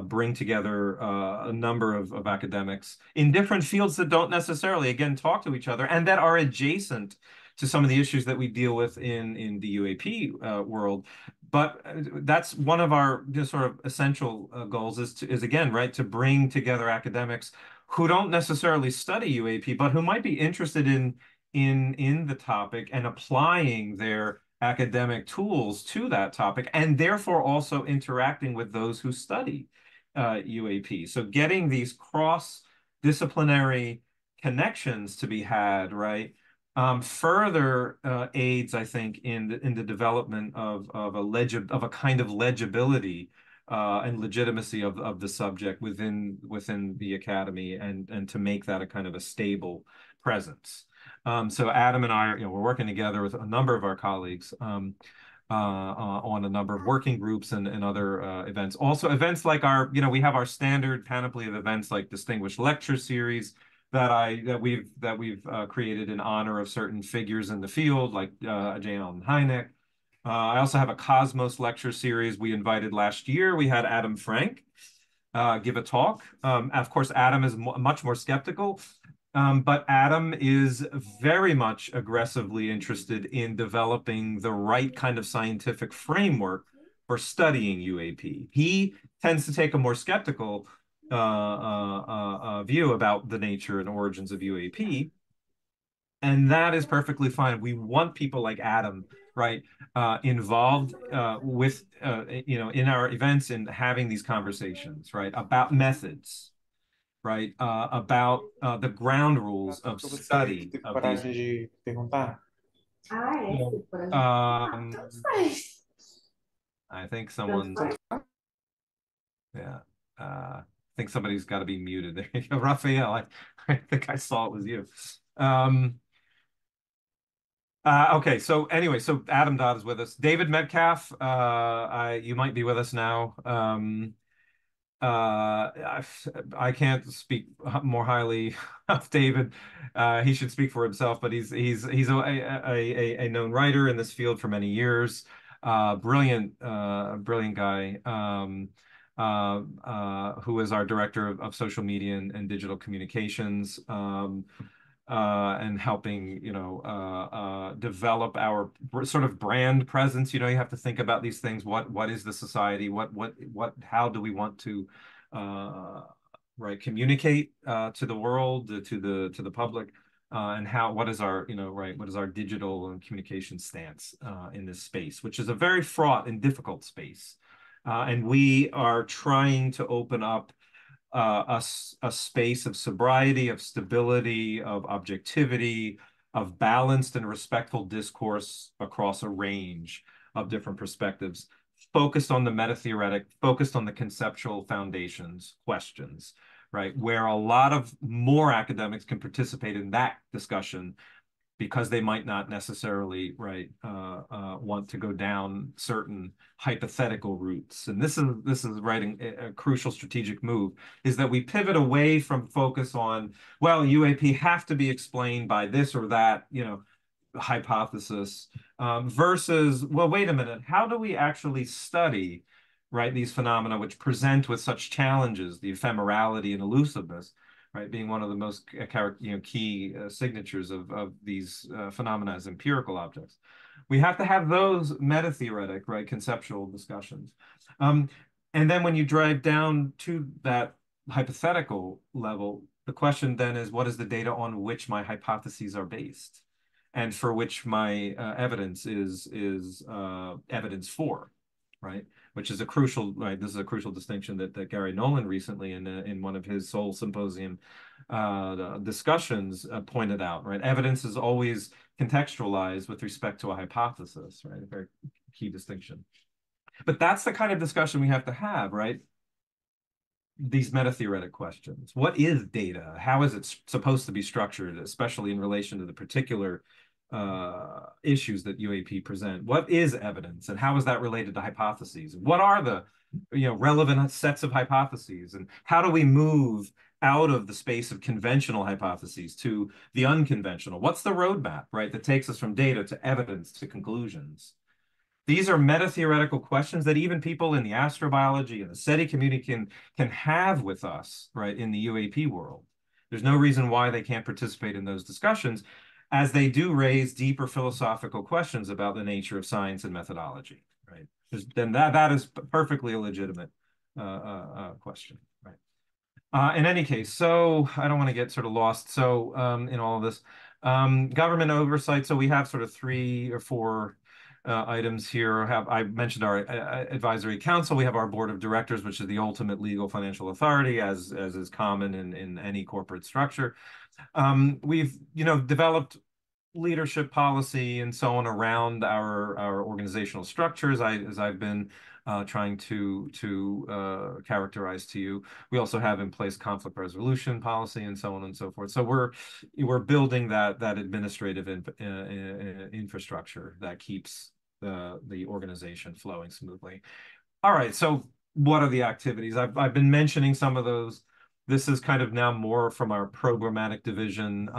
bring together a number of academics in different fields that don't necessarily, again, talk to each other and that are adjacent to some of the issues that we deal with in the UAP world. But that's one of our sort of essential goals is again, right, to bring together academics who don't necessarily study UAP, but who might be interested in the topic and applying their academic tools to that topic, and therefore also interacting with those who study UAP. So getting these cross-disciplinary connections to be had, right, further aids, I think, in the development of a kind of legibility and legitimacy of the subject within the academy, and to make that a kind of a stable presence. So Adam and I, we're working together with a number of our colleagues on a number of working groups and other events. Also events like we have our standard panoply of events like Distinguished Lecture Series that we've created in honor of certain figures in the field, like J. Allen Hynek. I also have a Cosmos Lecture Series we invited last year. We had Adam Frank give a talk. Of course, Adam is much more skeptical, but Adam is very much aggressively interested in developing the right kind of scientific framework for studying UAP. He tends to take a more skeptical view about the nature and origins of UAP, and that is perfectly fine. We want people like Adam, right, involved with in our events and having these conversations, right, about methods, right, about the ground rules of study of these. De perguntar? I think someone, yeah. I think somebody's got to be muted. There you go, Raphael. I think I saw it was you. Okay, so anyway, so Adam Dodd is with us. David Metcalf, you might be with us now. I can't speak more highly of David. He should speak for himself, but he's a known writer in this field for many years. Brilliant guy. Who is our director of social media and digital communications, and helping, develop our sort of brand presence. You have to think about these things. What is the society? How do we want to, right, communicate to the world, to the public, and what is our, what is our digital and communication stance in this space, which is a very fraught and difficult space. And we are trying to open up a space of sobriety, of stability, of objectivity, of balanced and respectful discourse across a range of different perspectives, focused on the meta-theoretic, focused on the conceptual foundations, questions, right, where a lot of more academics can participate in that discussion, because they might not necessarily, right, want to go down certain hypothetical routes. And this is writing a crucial strategic move, is that we pivot away from focus on, well, UAP have to be explained by this or that, hypothesis, versus, well, wait a minute, how do we actually study, right, these phenomena which present with such challenges, the ephemerality and elusiveness, right, being one of the most key signatures of these phenomena as empirical objects. We have to have those meta-theoretic, right, conceptual discussions. And then when you drive down to that hypothetical level, the question then is, what is the data on which my hypotheses are based, and for which my evidence is evidence for, right? Which is a crucial, right? This is a crucial distinction that Gary Nolan recently in one of his Seoul Symposium discussions pointed out, right? Evidence is always contextualized with respect to a hypothesis, right? A very key distinction. But that's the kind of discussion we have to have, right? these meta-theoretic questions. What is data? How is it supposed to be structured, especially in relation to the particular issues that UAP present? What is evidence, and how is that related to hypotheses? What are the relevant sets of hypotheses, and how do we move out of the space of conventional hypotheses to the unconventional? What's the roadmap, right, that takes us from data to evidence to conclusions? These are meta-theoretical questions that even people in the astrobiology and the SETI community can have with us, right, in the UAP world. There's no reason why they can't participate in those discussions, as they do raise deeper philosophical questions about the nature of science and methodology, right? Then that is perfectly a legitimate question, right? In any case, so I don't want to get sort of lost. So in all of this, government oversight. So we have sort of 3 or 4 items here. I mentioned our advisory council. We have our board of directors, which is the ultimate legal financial authority, as is common in any corporate structure. We've developed leadership policy and so on around our organizational structures, as I've been trying to characterize to you. We also have in place conflict resolution policy and so on and so forth. So we're building that administrative infrastructure that keeps the organization flowing smoothly. All right, so what are the activities? I've been mentioning some of those. This is kind of now more from our programmatic division.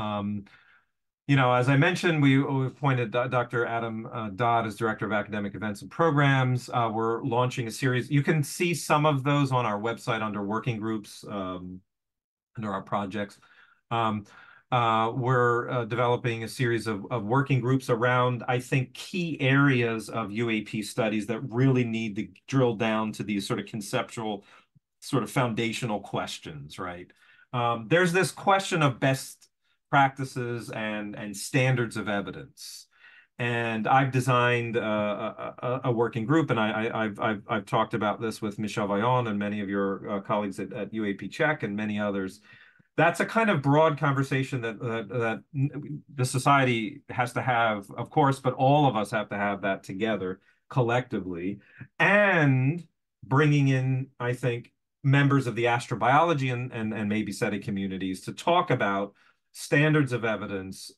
As I mentioned, we appointed Dr. Adam Dodd as Director of Academic Events and Programs. We're launching a series. You can see some of those on our website under working groups, under our projects. We're developing a series of working groups around, I think, key areas of UAP studies that really need to drill down to these sort of conceptual, sort of foundational questions, right? There's this question of best practices and standards of evidence. And I've designed a working group, and I've talked about this with Michel Vaillant and many of your colleagues at UAP Check and many others. That's a kind of broad conversation that the society has to have, of course, but all of us have to have that together collectively, and bringing in, I think, members of the astrobiology and maybe SETI communities to talk about standards of evidence,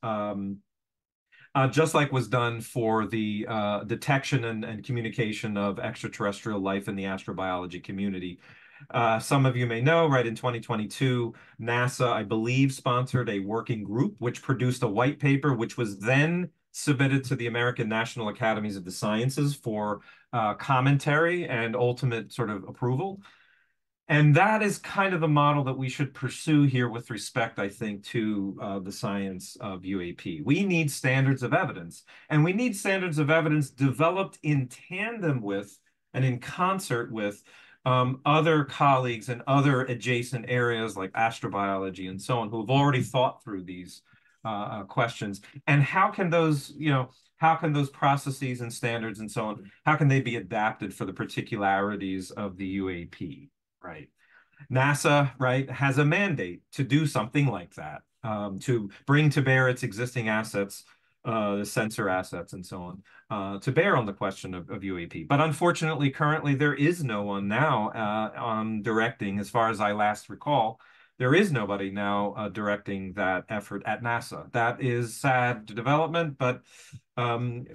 just like was done for the detection and communication of extraterrestrial life in the astrobiology community. Some of you may know, right, in 2022, NASA, I believe, sponsored a working group which produced a white paper, which was then submitted to the American National Academies of the Sciences for commentary and ultimate sort of approval. And that is kind of the model that we should pursue here with respect, I think, to the science of UAP. We need standards of evidence, and we need standards of evidence developed in tandem with and in concert with other colleagues in other adjacent areas like astrobiology and so on, who have already thought through these questions. And how can those, how can those processes and standards and so on, how can they be adapted for the particularities of the UAP? Right. NASA, right, has a mandate to do something like that, to bring to bear its existing assets, the sensor assets and so on, to bear on the question of UAP. But unfortunately, currently, there is no one now directing, as far as I last recall, there is nobody now directing that effort at NASA. That is sad development, but an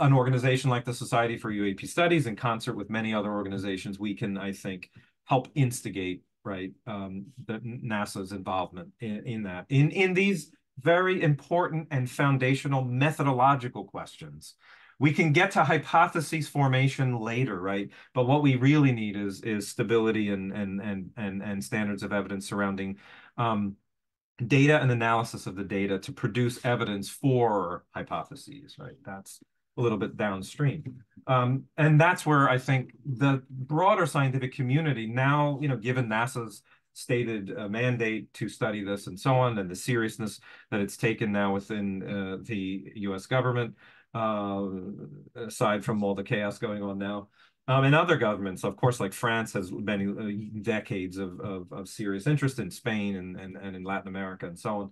organization like the Society for UAP Studies, in concert with many other organizations, we can, I think, help instigate, right, NASA's involvement in that, in these very important and foundational methodological questions. We can get to hypotheses formation later, right? But what we really need is stability and standards of evidence surrounding data and analysis of the data to produce evidence for hypotheses, right? That's a little bit downstream. And that's where I think the broader scientific community now, given NASA's stated mandate to study this and so on, and the seriousness that it's taken now within the US government, aside from all the chaos going on now, and other governments, of course, like France has many decades of serious interest in Spain and in Latin America and so on.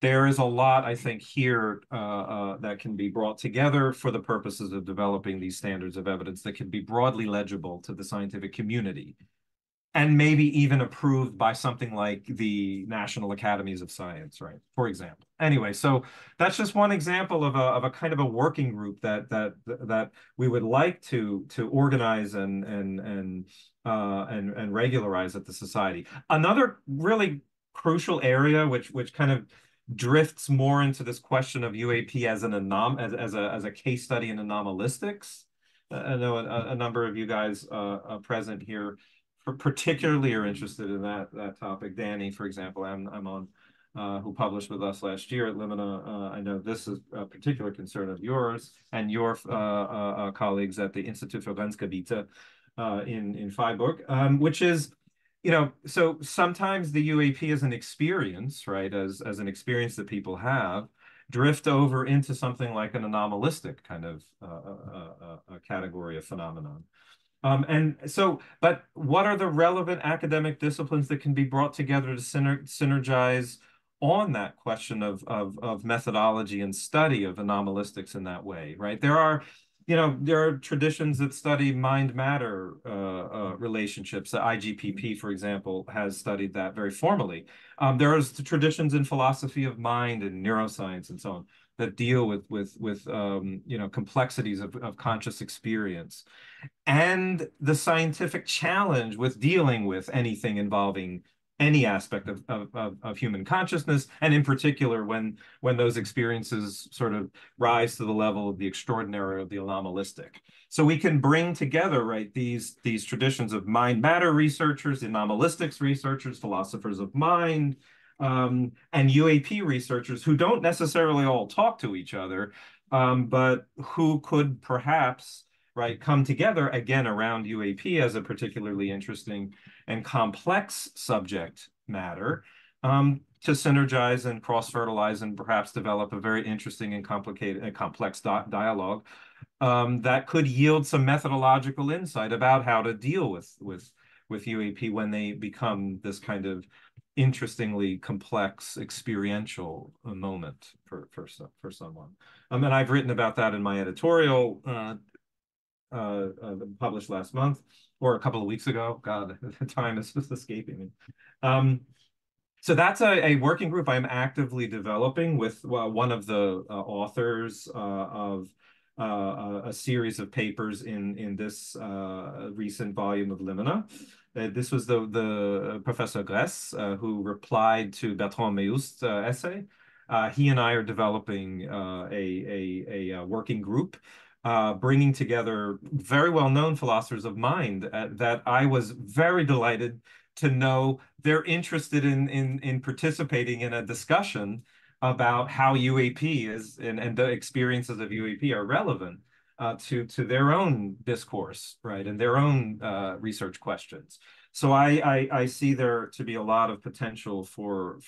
There is a lot, I think, here that can be brought together for the purposes of developing these standards of evidence that can be broadly legible to the scientific community. and maybe even approved by something like the National Academies of Science, right? For example. Anyway, so that's just one example of a kind of a working group that we would like to organize and regularize at the society. Another really crucial area, which kind of drifts more into this question of UAP as as a case study in anomalistics. I know a number of you guys present here particularly are interested in that topic. Danny, for example, I'm on, who published with us last year at Limina. I know this is a particular concern of yours and your colleagues at the Institut für Grenzgebiete in Freiburg, which is, you know, so sometimes the UAP is an experience, right, as an experience that people have, drift over into something like an anomalistic kind of a category of phenomenon. And so, but what are the relevant academic disciplines that can be brought together to synergize on that question of methodology and study of anomalistics in that way, right? There are, you know, there are traditions that study mind-matter relationships. The IGPP, for example, has studied that very formally. There are traditions in philosophy of mind and neuroscience and so on that deal with you know, complexities of conscious experience and the scientific challenge with dealing with anything involving any aspect of human consciousness, and in particular when those experiences sort of rise to the level of the extraordinary or the anomalistic. So we can bring together, right, these traditions of mind-matter researchers, anomalistics researchers, philosophers of mind, and UAP researchers who don't necessarily all talk to each other, but who could perhaps, right, come together again around UAP as a particularly interesting and complex subject matter, to synergize and cross-fertilize and perhaps develop a very interesting and complicated and complex dialogue that could yield some methodological insight about how to deal with UAP when they become this kind of interestingly complex experiential moment for someone. And I've written about that in my editorial published last month or a couple of weeks ago. God, the time is just escaping me. So that's a working group I'm actively developing with one of the authors of a series of papers in this recent volume of Limina. This was the Professor Gress, who replied to Bertrand Meust's essay. He and I are developing a working group bringing together very well-known philosophers of mind that I was very delighted to know they're interested in participating in a discussion about how UAP is and the experiences of UAP are relevant to their own discourse, right, and their own research questions. So I see there to be a lot of potential for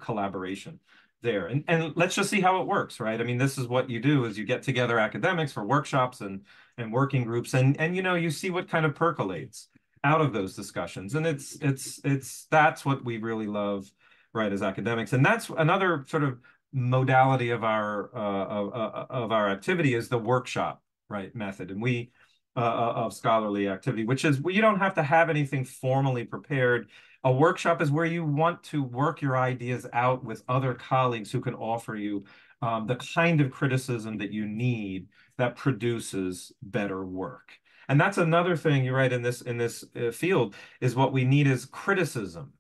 collaboration there. And let's just see how it works, right? I mean, this is what you do is you get together academics for workshops and working groups and you know, you see what kind of percolates out of those discussions. And that's what we really love, right, as academics. And that's another sort of modality of our activity is the workshop, right, method. And we of scholarly activity, which is you don't have to have anything formally prepared. A workshop is where you want to work your ideas out with other colleagues who can offer you the kind of criticism that you need that produces better work. And that's another thing, you're right, in this field is what we need is criticism,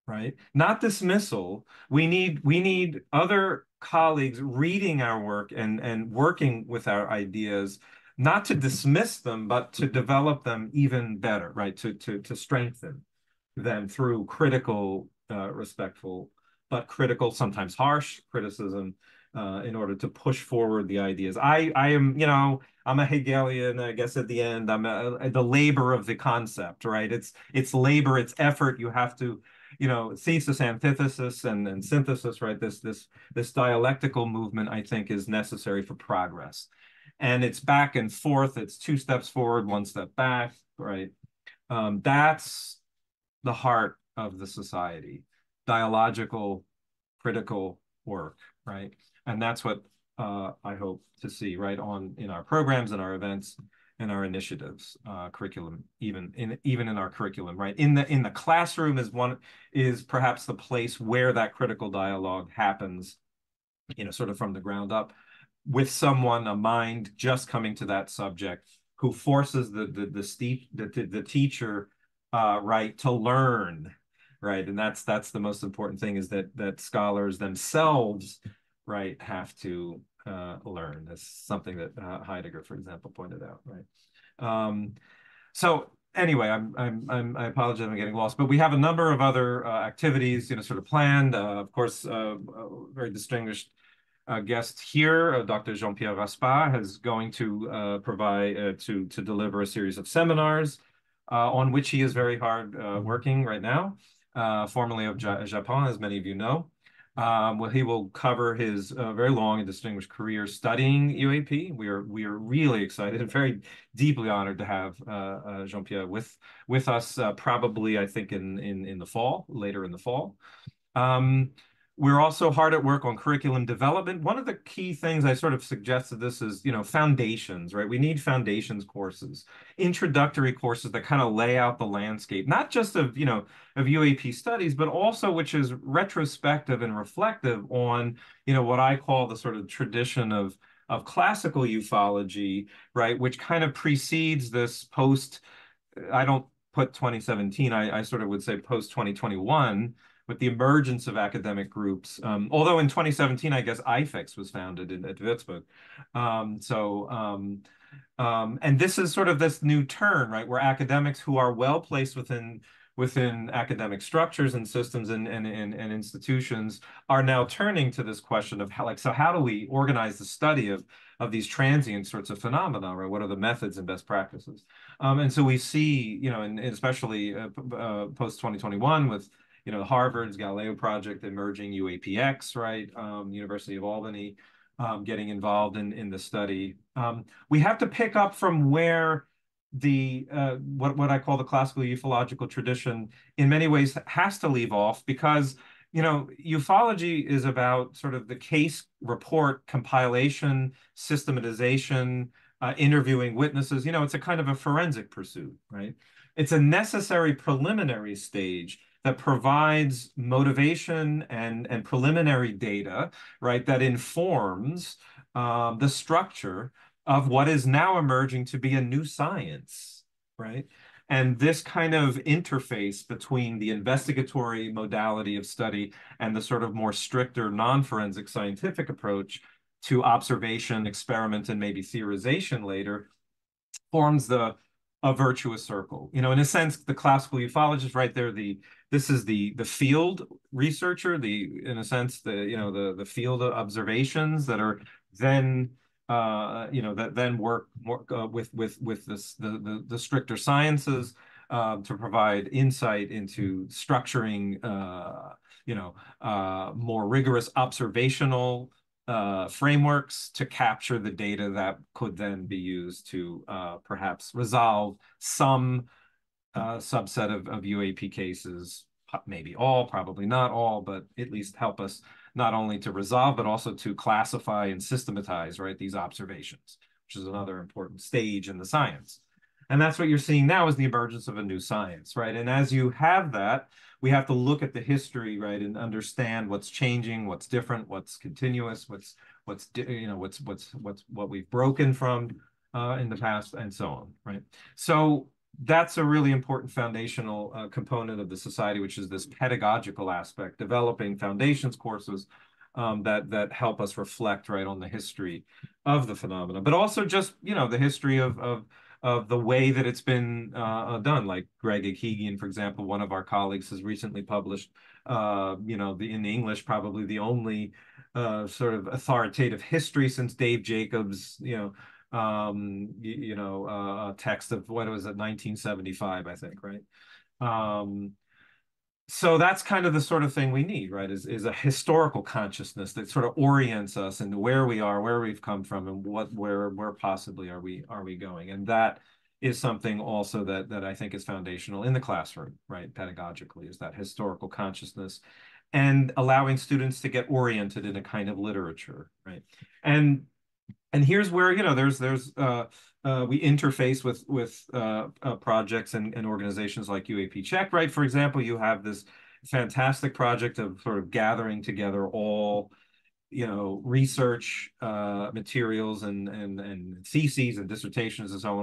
right? Not dismissal. We need other colleagues reading our work and working with our ideas, not to dismiss them, but to develop them even better, right? To strengthen them through critical, respectful, but critical, sometimes harsh criticism in order to push forward the ideas. I am, you know, I'm a Hegelian, I guess at the end, I'm the labor of the concept, right? It's labor, it's effort. You have to, you know, thesis, antithesis, and synthesis, right? This dialectical movement, I think, is necessary for progress. And it's back and forth. It's 2 steps forward, 1 step back, right? That's the heart of the society, dialogical, critical work, right? And that's what I hope to see, right, in our programs and our events in our initiatives, curriculum, even in our curriculum, right? In the classroom is perhaps the place where that critical dialogue happens, sort of from the ground up, with someone, a mind just coming to that subject, who forces the teacher, right, to learn, right? And that's the most important thing, is that scholars themselves, right, have to learn. That's something that Heidegger, for example, pointed out, right? So anyway, I apologize, I'm getting lost, but we have a number of other activities, sort of planned. Of course, very distinguished guest here, Dr. Jean-Pierre Raspar, is going to provide to deliver a series of seminars on which he is very hard working right now, formerly of Japan, as many of you know. Well, he will cover his very long and distinguished career studying UAP. We are really excited and very deeply honored to have Jean-Pierre with us. Probably, I think, in the fall, later in the fall. We're also hard at work on curriculum development. One of the key things I sort of suggested this is, foundations, right? We need foundations courses, introductory courses that kind of lay out the landscape, not just of UAP studies, but also which is retrospective and reflective on, what I call the sort of tradition of classical ufology, right? Which kind of precedes this post, I don't put 2017, I sort of would say post 2021, with the emergence of academic groups. Although in 2017, I guess IFEX was founded at Würzburg. And this is sort of this new turn, right, where academics who are well placed within academic structures and systems and institutions are now turning to this question of how do we organize the study of these transient sorts of phenomena, right? What are the methods and best practices? And so we see, and especially post 2021 with Harvard's Galileo project, emerging UAPX, right? University of Albany getting involved in the study. We have to pick up from where the what I call the classical ufological tradition in many ways has to leave off, because ufology is about sort of the case report compilation, systematization, interviewing witnesses. It's a kind of a forensic pursuit, right? It's a necessary preliminary stage that provides motivation and preliminary data, right, that informs the structure of what is now emerging to be a new science, right? And this kind of interface between the investigatory modality of study and the sort of more stricter non-forensic scientific approach to observation, experiment, and maybe theorization later forms a virtuous circle. In a sense, the classical ufologist, right there, this is the field researcher, in a sense, the field observations that are then that then work with the stricter sciences to provide insight into structuring more rigorous observational frameworks to capture the data that could then be used to perhaps resolve some subset of UAP cases, maybe all, probably not all, but at least help us not only to resolve, but also to classify and systematize, right, these observations, which is another important stage in the science. And that's what you're seeing now, is the emergence of a new science, right? And as you have that, we have to look at the history, right, and understand what's changing, what's different, what's continuous, what we've broken from in the past, and so on, right? So that's a really important foundational component of the society, which is this pedagogical aspect, developing foundations courses that help us reflect, right, on the history of the phenomena, but also just, the history of the way that it's been done. Like Greg Aghigian, for example, one of our colleagues, has recently published, in English, probably the only sort of authoritative history since Dave Jacobs, text of, what was it, 1975, I think, right? So that's kind of the sort of thing we need, right? Is a historical consciousness that sort of orients us into where we are, where we've come from, and where possibly are we going. And that is something also that I think is foundational in the classroom, right? Pedagogically, is that historical consciousness and allowing students to get oriented in a kind of literature, right? And And here's where, you know, we interface with projects and organizations like UAP Check, right? For example, you have this fantastic project of sort of gathering together all, you know, research materials and theses and dissertations and so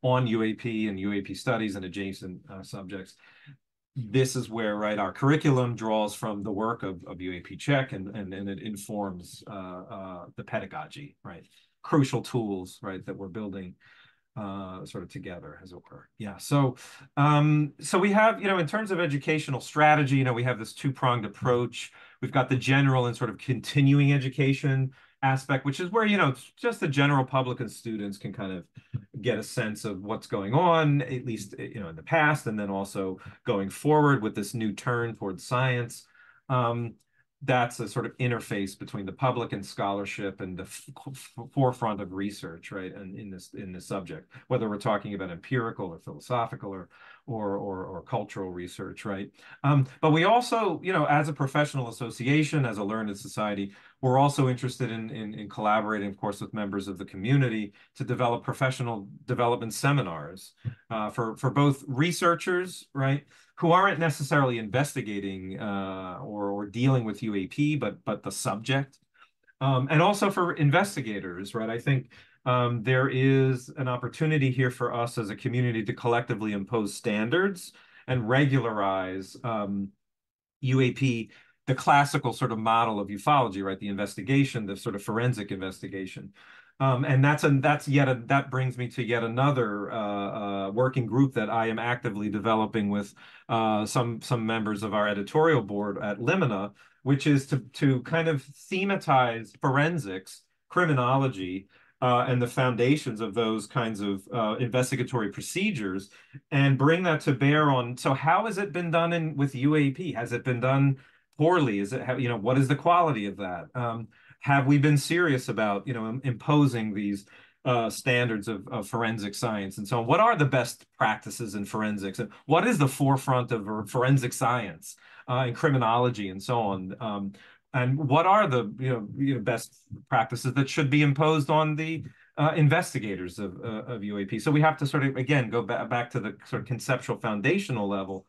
on UAP and UAP studies and adjacent subjects. This is where, right, our curriculum draws from the work of UAP Check, and it informs the pedagogy, right? Crucial tools, right, that we're building sort of together, as it were. Yeah. So we have, you know, in terms of educational strategy, you know, we have this two-pronged approach. We've got the general and sort of continuing education aspect, which is where, you know, just the general public and students can kind of get a sense of what's going on, at least, you know, in the past, and then also going forward with this new turn towards science. That's a sort of interface between the public and scholarship and the forefront of research, right? And in this subject, whether we're talking about empirical or philosophical or cultural research, right? But we also, you know, as a professional association, as a learned society, we're also interested in collaborating, of course, with members of the community to develop professional development seminars for both researchers, right, who aren't necessarily investigating or dealing with UAP, but the subject, and also for investigators, right? I think there is an opportunity here for us as a community to collectively impose standards and regularize UAP, the classical sort of model of ufology, right? The investigation, the sort of forensic investigation. And that brings me to yet another working group that I am actively developing with some members of our editorial board at Limina, which is to kind of thematize forensics, criminology, and the foundations of those kinds of investigatory procedures, and bring that to bear on. So how has it been done with UAP? Has it been done poorly? Is it, you know, what is the quality of that? Have we been serious about, you know, imposing these standards of forensic science and so on? What are the best practices in forensics? And what is the forefront of forensic science in criminology and so on? And what are the, you know, best practices that should be imposed on the investigators of UAP? So we have to sort of, again, go back to the sort of conceptual foundational level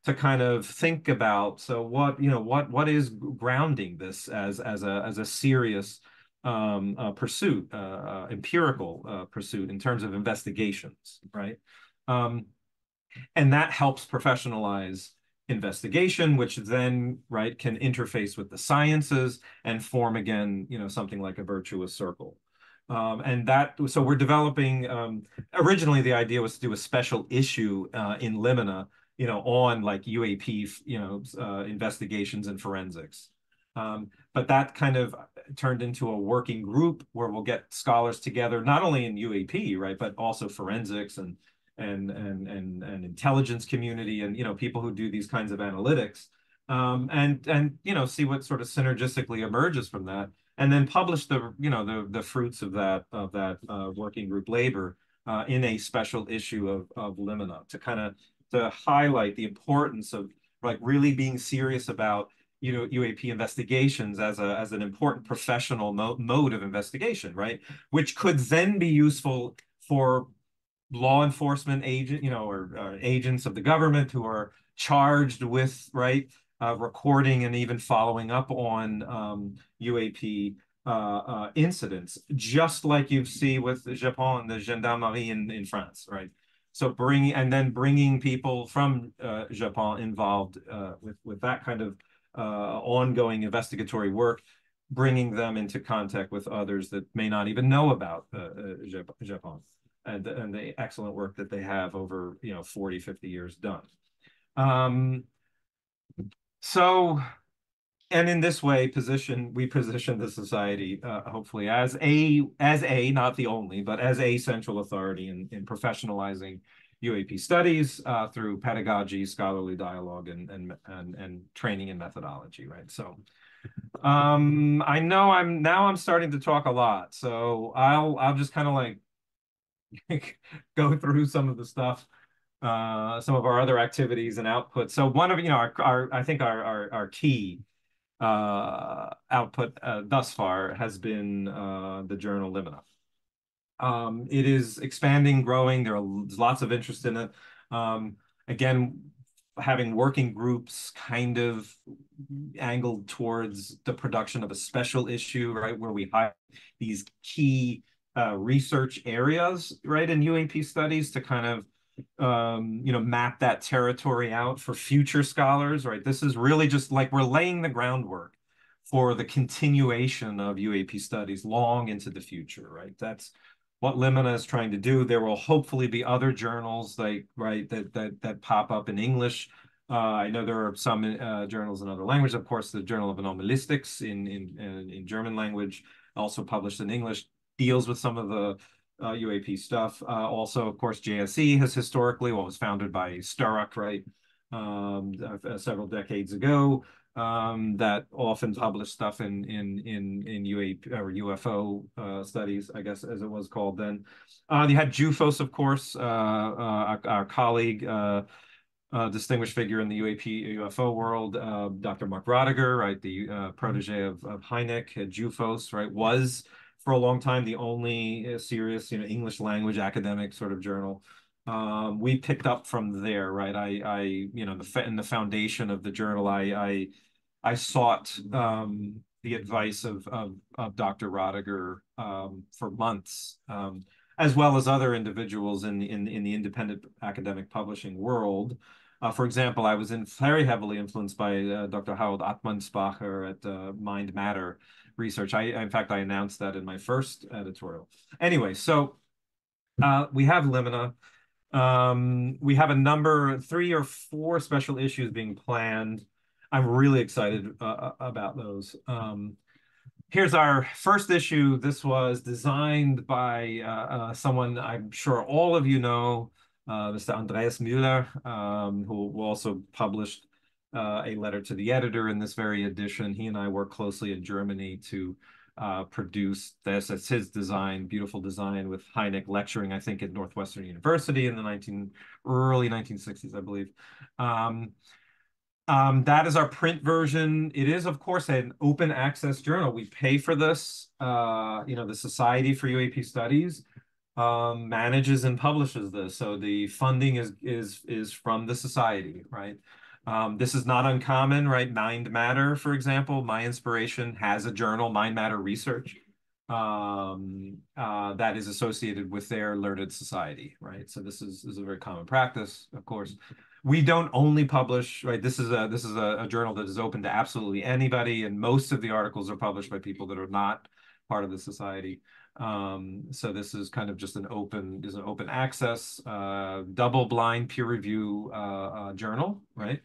to kind of think about, so what, you know, what is grounding this as a serious pursuit, empirical pursuit in terms of investigations, right? And that helps professionalize investigation, which then, right, can interface with the sciences and form, again, you know, something like a virtuous circle. So we're developing, originally the idea was to do a special issue in Limina, you know, on like UAP, you know, investigations and forensics. But that kind of turned into a working group where we'll get scholars together, not only in UAP, right, but also forensics and intelligence community, and, you know, people who do these kinds of analytics, and you know, see what sort of synergistically emerges from that, and then publish the, you know, the fruits of that working group labor in a special issue of Limina, to kind of to highlight the importance of, like, really being serious about, you know, UAP investigations as an important professional mode of investigation, right? Which could then be useful for law enforcement agent, you know, or agents of the government who are charged with, right, recording and even following up on UAP incidents, just like you see with the Japon, the gendarmerie in France, right? So bringing people from Japan involved with that kind of ongoing investigatory work, bringing them into contact with others that may not even know about Japan. And the excellent work that they have over, you know, 40, 50 years done. So, and in this way, we position the society hopefully as not the only, but as a central authority in professionalizing UAP studies through pedagogy, scholarly dialogue, and training and methodology, right? So, I know I'm starting to talk a lot, so I'll just kind of like go through some of the stuff, some of our other activities and outputs. So one of, you know, I think our key output thus far has been the journal Limina. It is expanding, growing. There's lots of interest in it. Again, having working groups kind of angled towards the production of a special issue, right, where we highlight these key research areas, right, in UAP studies to kind of map that territory out for future scholars, right? This is really just like we're laying the groundwork for the continuation of UAP studies long into the future, right? That's what Limina is trying to do. There will hopefully be other journals that pop up in English. I know there are some journals in other languages. Of course, the Journal of Anomalistics in German language, also published in English, deals with some of the UAP stuff. Also, of course, JSE has historically, was founded by Sturrock, right, several decades ago, that often published stuff in UAP or UFO studies, I guess, as it was called then. You had JUFOS, of course, our colleague, distinguished figure in the UAP UFO world, Dr. Mark Rodiger, right, the protege of Hynek at JUFOS, right, was for a long time the only serious, English language academic sort of journal. We picked up from there, right? In the foundation of the journal, I sought the advice of Dr. Rodiger for months, as well as other individuals in the independent academic publishing world. For example, I was very heavily influenced by Dr. Harold Atmansbacher at Mind Matter Research. In fact, I announced that in my first editorial. Anyway, so we have Limina. We have a number, 3 or 4 special issues being planned. I'm really excited about those. Here's our first issue. This was designed by someone I'm sure all of you know, Mr. Andreas Müller, who also published a letter to the editor in this very edition. He and I worked closely in Germany to produce this. It's his design, beautiful design, with Hynek lecturing, I think, at Northwestern University in the early 1960s, I believe. That is our print version. It is, of course, an open access journal. We pay for this. The Society for UAP Studies manages and publishes this. So the funding is from the society, right? This is not uncommon, right? Mind Matter, for example, my inspiration has a journal, Mind Matter Research, that is associated with their learned society, right? So this is a very common practice, of course. We don't only publish, right? This is a journal that is open to absolutely anybody, and most of the articles are published by people that are not part of the society. So this is kind of just an open access, double-blind peer review journal, right?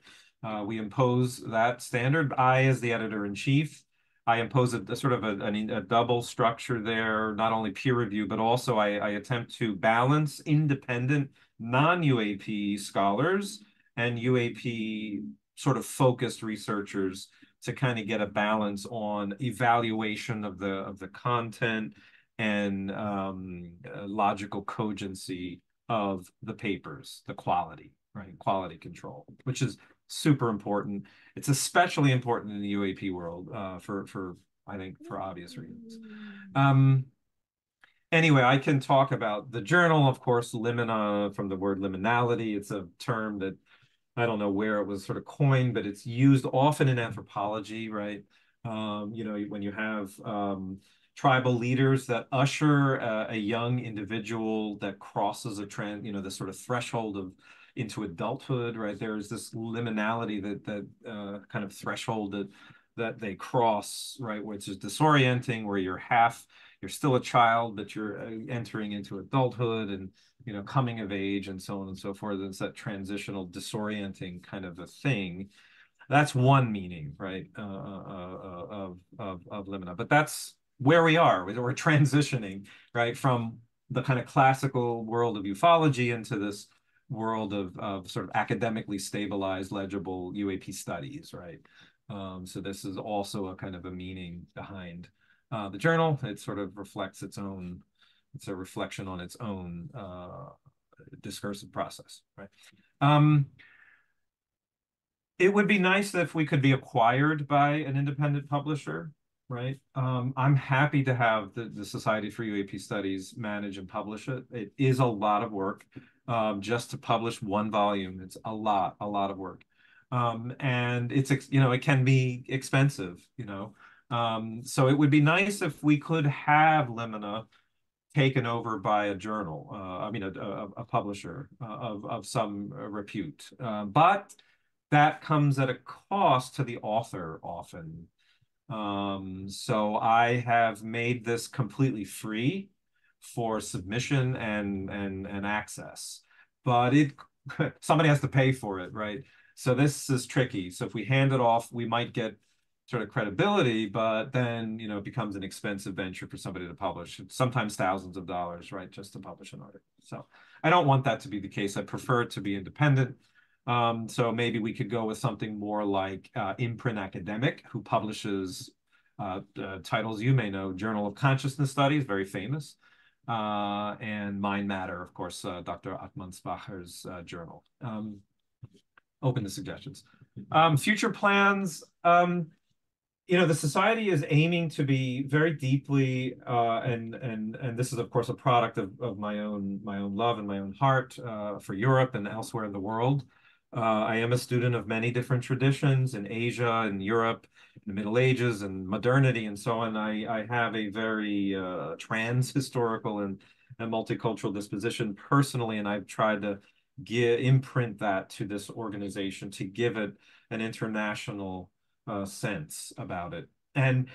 We impose that standard. I, as the editor-in-chief, I impose a sort of a double structure there, not only peer review, but also I attempt to balance independent non-UAP scholars and UAP sort of focused researchers to kind of get a balance on evaluation of the content and logical cogency of the papers, the quality, right? Quality control, which is super important. It's especially important in the UAP world I think for obvious reasons. Anyway, I can talk about the journal, of course, limina, from the word liminality. It's a term that I don't know where it was sort of coined, but it's used often in anthropology, right? When you have tribal leaders that usher a young individual that crosses this sort of threshold into adulthood, right? There's this liminality that kind of threshold that they cross, right? Which is disorienting, where you're still a child, but you're entering into adulthood and, coming of age and so on and so forth. It's that transitional, disorienting kind of a thing. That's one meaning, right, of limina. But that's where we are. We're transitioning, right, from the kind of classical world of ufology into this world of sort of academically stabilized, legible UAP studies, right? So this is also a kind of a meaning behind the journal. It sort of reflects it's a reflection on its own discursive process, right? It would be nice if we could be acquired by an independent publisher, right? I'm happy to have the Society for UAP Studies manage and publish it. It is a lot of work just to publish one volume. It's a lot of work. And it's, it can be expensive, So it would be nice if we could have Limina taken over by a journal, I mean, a publisher of some repute. But that comes at a cost to the author often. So I have made this completely free for submission and access, but somebody has to pay for it, right? So this is tricky. So if we hand it off, we might get sort of credibility, but then, it becomes an expensive venture for somebody to publish, sometimes thousands of dollars, right, just to publish an article. So I don't want that to be the case. I prefer it to be independent. So maybe we could go with something more like Imprint Academic, who publishes titles you may know, Journal of Consciousness Studies, very famous, and Mind Matter, of course, Dr. Atmansbacher's journal. Open to suggestions. Future plans, the society is aiming to be very deeply, and this is of course a product of my own love and my own heart for Europe and elsewhere in the world. I am a student of many different traditions in Asia and Europe, in the Middle Ages and modernity and so on. I have a very trans-historical and multicultural disposition personally, and I've tried to imprint that to this organization to give it an international sense about it. And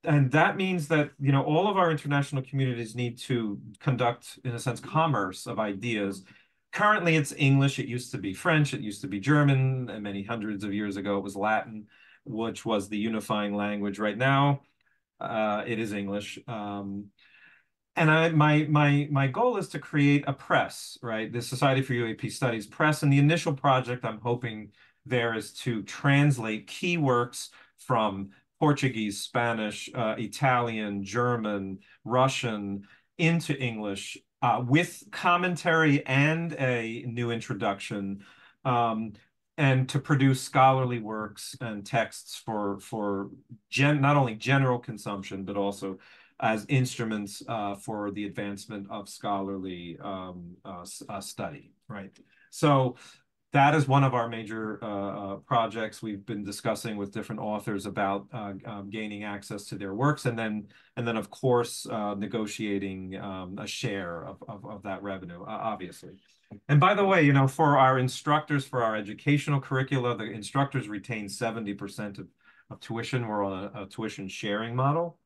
that means that, all of our international communities need to conduct, in a sense, commerce of ideas. Currently, it's English. It used to be French. It used to be German. And many hundreds of years ago, it was Latin, which was the unifying language. Right now, it is English. And my goal is to create a press, right? The Society for UAP Studies press. And the initial project I'm hoping there is to translate key works from Portuguese, Spanish, Italian, German, Russian into English with commentary and a new introduction, and to produce scholarly works and texts for not only general consumption, but also as instruments for the advancement of scholarly study, right? So that is one of our major projects. We've been discussing with different authors about gaining access to their works, and then of course negotiating a share of that revenue, obviously. And by the way, for our instructors, for our educational curricula, the instructors retain 70% of tuition. We're on a tuition sharing model.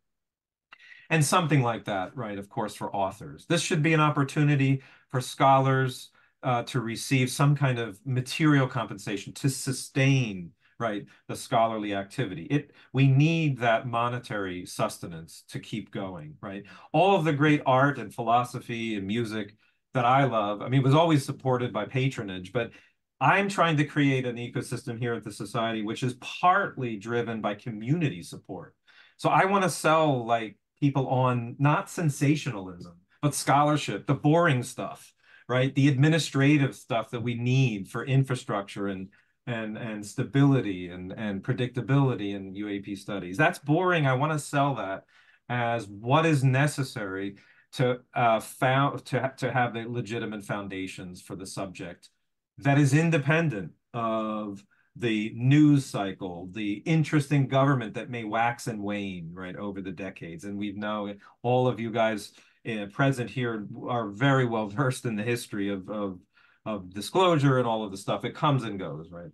And something like that, right, of course, for authors. This should be an opportunity for scholars to receive some kind of material compensation to sustain, right, the scholarly activity. We need that monetary sustenance to keep going, right? All of the great art and philosophy and music that I love, I mean, it was always supported by patronage, but I'm trying to create an ecosystem here at the Society, which is partly driven by community support. So I want to sell like people on not sensationalism, but scholarship, the boring stuff, right? The administrative stuff that we need for infrastructure and stability and predictability in UAP studies. That's boring. I want to sell that as what is necessary to have the legitimate foundations for the subject that is independent of the news cycle, the interest in government that may wax and wane, right, over the decades. And we know all of you guys present here are very well versed in the history of disclosure and all of the stuff. It comes and goes, right?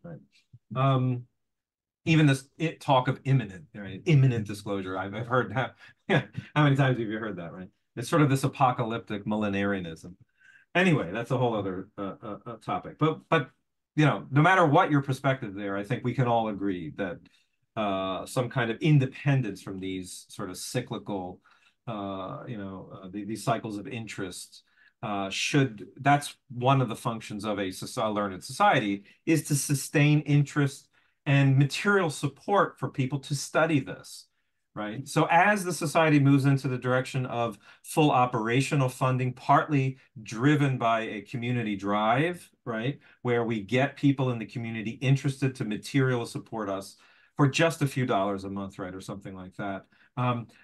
Even this talk of imminent, right? Imminent disclosure. I've heard how many times have you heard that, right? It's sort of this apocalyptic millenarianism. Anyway, that's a whole other topic. But no matter what your perspective there, I think we can all agree that some kind of independence from these sort of cyclical, these cycles of interest that's one of the functions of a learned society, is to sustain interest and material support for people to study this, right? So as the society moves into the direction of full operational funding, partly driven by a community drive, right, where we get people in the community interested to material support us for just a few dollars a month, right, or something like that,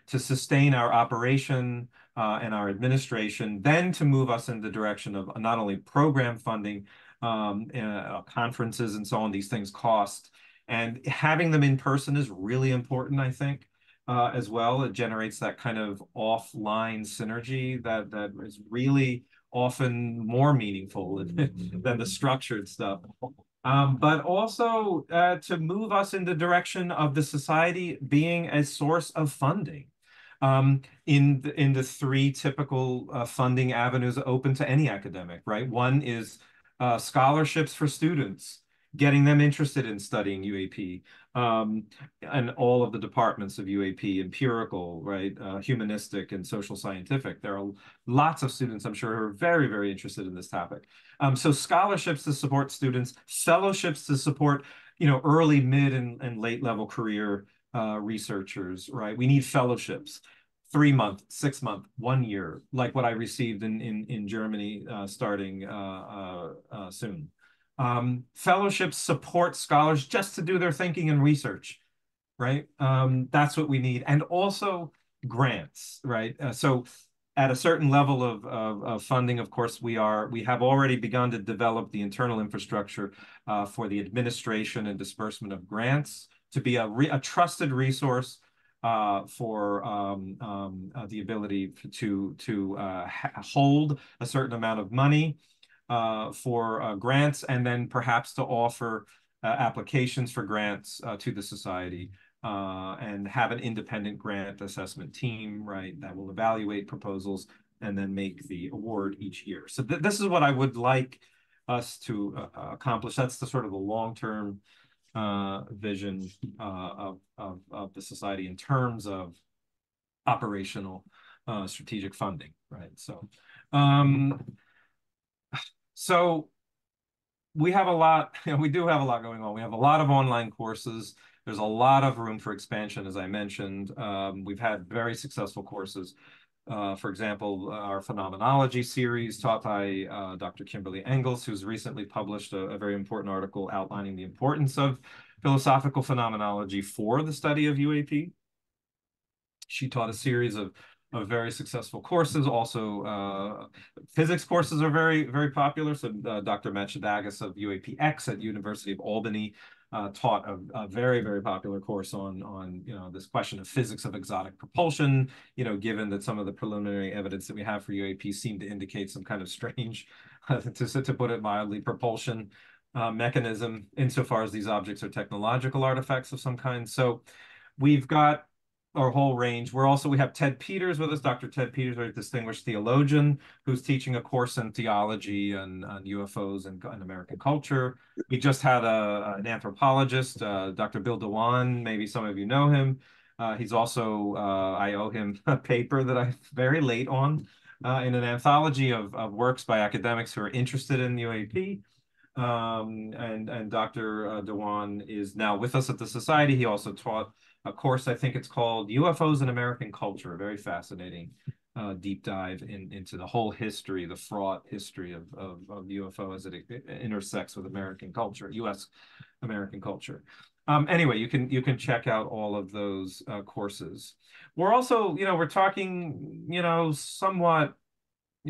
to sustain our operation and our administration, then to move us in the direction of not only program funding, conferences and so on. These things cost. And having them in person is really important, I think, as well. It generates that kind of offline synergy that is really often more meaningful than the structured stuff. But also to move us in the direction of the society being a source of funding. In the three typical funding avenues open to any academic, right? One is scholarships for students, getting them interested in studying UAP, and all of the departments of UAP, empirical, right, humanistic and social scientific. There are lots of students, I'm sure, who are very, very interested in this topic. So scholarships to support students, fellowships to support, early, mid, and late level career researchers, right? We need fellowships. 3-month, 6-month, 1 year, like what I received in Germany starting soon. Fellowships support scholars just to do their thinking and research, right? That's what we need. And also grants, right? So at a certain level of funding, of course, we have already begun to develop the internal infrastructure for the administration and disbursement of grants to be a trusted resource for the ability to hold a certain amount of money for grants, and then perhaps to offer applications for grants to the society, and have an independent grant assessment team, right, that will evaluate proposals and then make the award each year. So this is what I would like us to accomplish. That's the sort of the long-term vision of the society in terms of operational strategic funding, right? So we have a lot, we do have a lot going on. We have a lot of online courses. There's a lot of room for expansion, as I mentioned. We've had very successful courses. For example, our phenomenology series taught by Dr. Kimberly Engels, who's recently published a very important article outlining the importance of philosophical phenomenology for the study of UAP. She taught a series of very successful courses. Also, physics courses are very, very popular. So Dr. Matchadagas of UAPX at University of Albany taught a very, very popular course on this question of physics of exotic propulsion, given that some of the preliminary evidence that we have for UAP seem to indicate some kind of strange, to put it mildly, propulsion mechanism insofar as these objects are technological artifacts of some kind. So we've got our whole range. We have Ted Peters with us. Dr. Ted Peters, a distinguished theologian who's teaching a course in theology and on UFOs and American culture. We just had an anthropologist, Dr. Bill Dewan. Maybe some of you know him. He's also, I owe him a paper that I'm very late on in an anthology of works by academics who are interested in UAP. And Dr. Dewan is now with us at the Society. He also taught a course, I think it's called UFOs in American Culture, a very fascinating deep dive into the whole history, the fraught history of UFO as it intersects with American culture, U.S. American culture. Anyway, you can check out all of those courses. We're also, we're talking, somewhat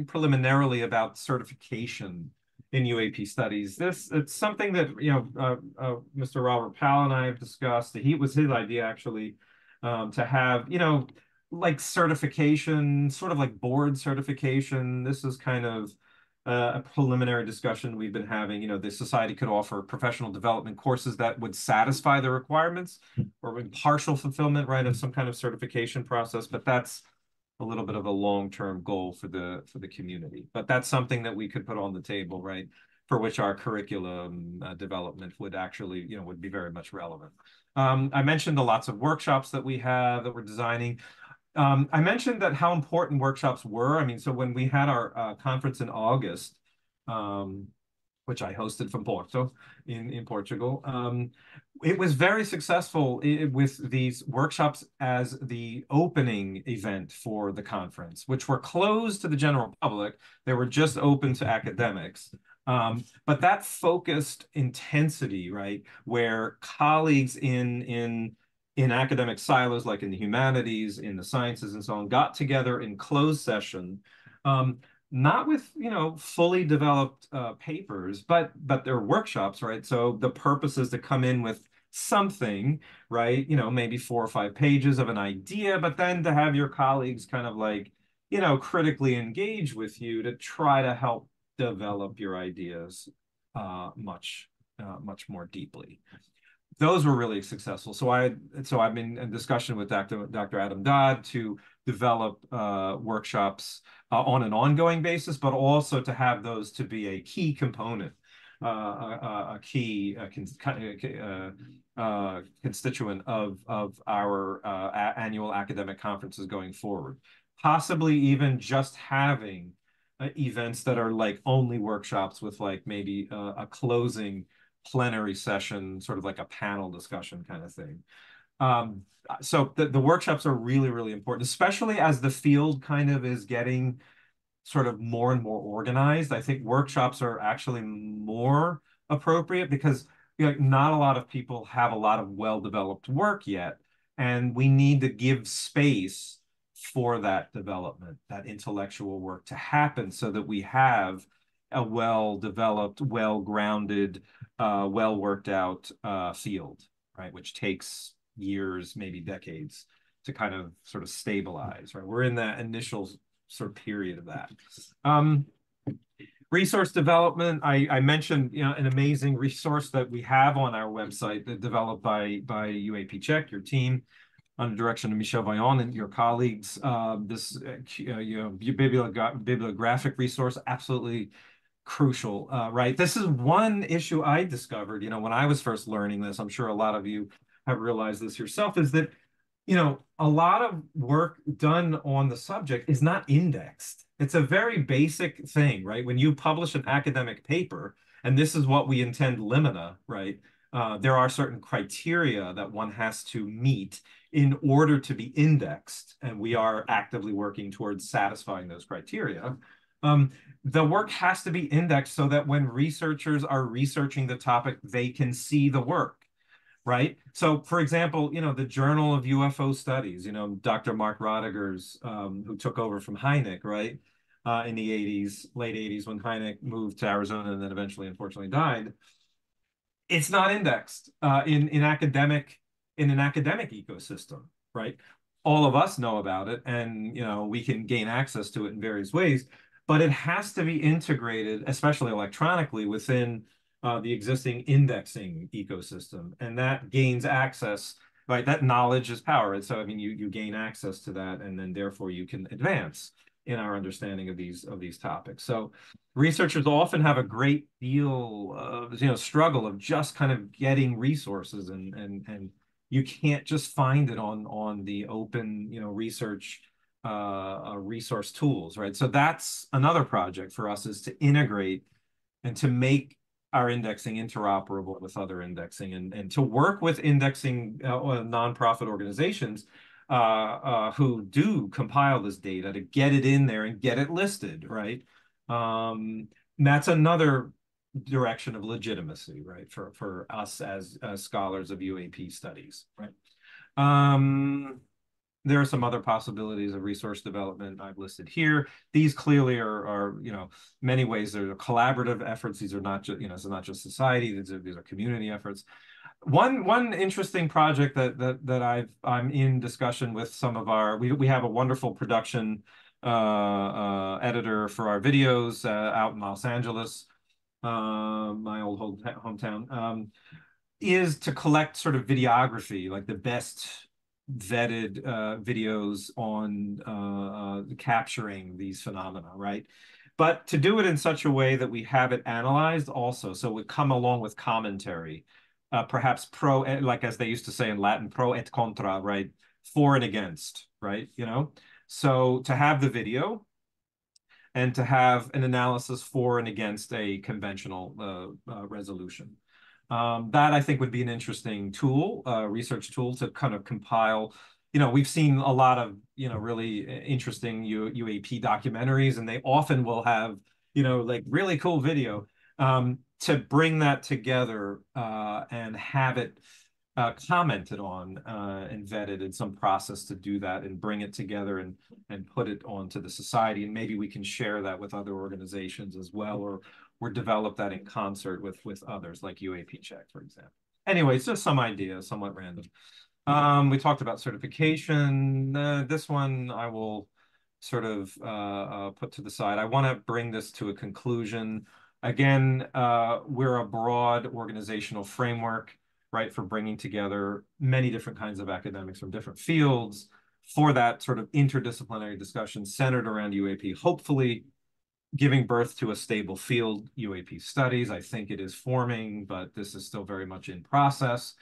preliminarily about certification in UAP studies. It's something that Mr. Robert Powell and I have discussed. It was his idea actually to have like certification, sort of like board certification. This is kind of a preliminary discussion we've been having. The society could offer professional development courses that would satisfy the requirements or in partial fulfillment, right, of some kind of certification process. But that's a little bit of a long-term goal for the community. But that's something that we could put on the table, right, for which our curriculum development would actually, would be very much relevant. I mentioned the lots of workshops that we have that we're designing. I mentioned that how important workshops were. I mean, so when we had our conference in August, which I hosted from Porto in Portugal. It was very successful with these workshops as the opening event for the conference, which were closed to the general public. They were just open to academics. But that focused intensity, right, where colleagues in academic silos, like in the humanities, in the sciences, and so on, got together in closed session, not with, fully developed papers, but they're workshops, right? So the purpose is to come in with something, right? Maybe 4 or 5 pages of an idea, but then to have your colleagues kind of like, critically engage with you to try to help develop your ideas much more deeply. Those were really successful. So I've been in discussion with Dr. Adam Dodd to develop workshops on an ongoing basis, but also to have those to be a key component, a key constituent of our annual academic conferences going forward. Possibly even just having events that are like only workshops with like maybe a closing plenary session, sort of like a panel discussion kind of thing. So the workshops are really, really important, especially as the field kind of is getting sort of more and more organized. I think workshops are actually more appropriate because not a lot of people have a lot of well-developed work yet, and we need to give space for that development, that intellectual work to happen so that we have a well-developed, well-grounded, well-worked out field, right? Which takes years, maybe decades to kind of sort of stabilize, right? We're in that initial sort of period of that. Resource development, I mentioned, an amazing resource that we have on our website that developed by UAP Check, your team, under the direction of Michel Vaillant and your colleagues. This bibliographic resource, absolutely crucial, right? This is one issue I discovered, when I was first learning this. I'm sure a lot of you have realized this yourself, is that, a lot of work done on the subject is not indexed. It's a very basic thing, right? When you publish an academic paper, and this is what we intend limina, right? There are certain criteria that one has to meet in order to be indexed, and we are actively working towards satisfying those criteria. The work has to be indexed so that when researchers are researching the topic, they can see the work, right? So, for example, the Journal of UFO Studies, Dr. Mark Roediger's, who took over from Hynek, right, in the 80s, late 80s, when Hynek moved to Arizona and then eventually, unfortunately, died. It's not indexed in an academic ecosystem, right? All of us know about it, and we can gain access to it in various ways, but it has to be integrated, especially electronically, within the existing indexing ecosystem, and that gains access, right? That knowledge is power, and so I mean, you gain access to that, and then therefore you can advance in our understanding of these topics. So researchers often have a great deal of struggle of just kind of getting resources, and you can't just find it on the open research resource tools, right? So that's another project for us, is to integrate and to make our indexing interoperable with other indexing, and to work with indexing nonprofit organizations who do compile this data to get it in there and get it listed, right? That's another direction of legitimacy, right, for us as scholars of UAP studies, right? There are some other possibilities of resource development I've listed here. These clearly are many ways they're collaborative efforts. These are not just, it's not just society. These are community efforts. One interesting project that I'm in discussion with some of our, we have a wonderful production editor for our videos out in Los Angeles, my old hometown, is to collect sort of videography, like the best vetted videos on capturing these phenomena, right? But to do it in such a way that we have it analyzed also, so it would come along with commentary, perhaps pro, like as they used to say in Latin, pro et contra, right? For and against, right? So to have the video, and to have an analysis for and against a conventional resolution. That I think would be an interesting tool, research tool to kind of compile. We've seen a lot of, really interesting UAP documentaries, and they often will have, like really cool video. To bring that together and have it commented on and vetted in some process to do that and bring it together and put it onto the society. And maybe we can share that with other organizations as well, or develop that in concert with others, like UAP Check, for example. Anyway, it's just some idea, somewhat random. We talked about certification. This one I will sort of put to the side. I want to bring this to a conclusion. Again, we're a broad organizational framework, right, for bringing together many different kinds of academics from different fields for that sort of interdisciplinary discussion centered around UAP, hopefully giving birth to a stable field, UAP studies. I think it is forming, but this is still very much in process.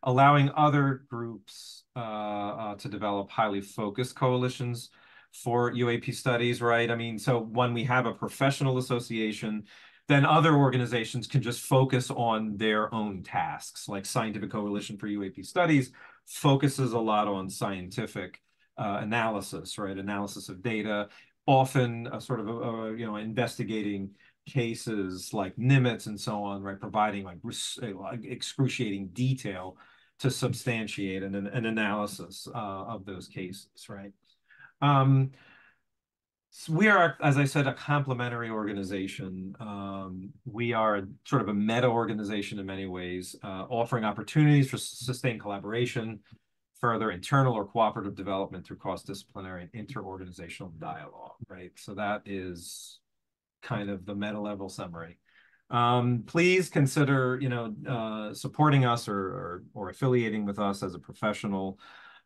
Allowing other groups to develop highly focused coalitions for UAP studies, right? I mean, so when we have a professional association, then other organizations can just focus on their own tasks. Like Scientific Coalition for UAP Studies focuses a lot on scientific analysis, right? Analysis of data, often sort of, investigating cases like Nimitz and so on, right? Providing like excruciating detail to substantiate an analysis of those cases, right? So we are, as I said, a complementary organization. We are sort of a meta organization in many ways, offering opportunities for sustained collaboration, further internal or cooperative development through cross-disciplinary and inter-organizational dialogue, right? So that is kind of the meta level summary. Please consider, supporting us or affiliating with us as a professional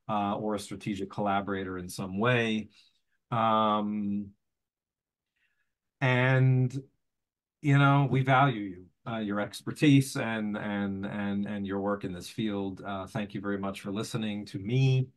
or a strategic collaborator in some way. And, we value you, your expertise and your work in this field. Thank you very much for listening to me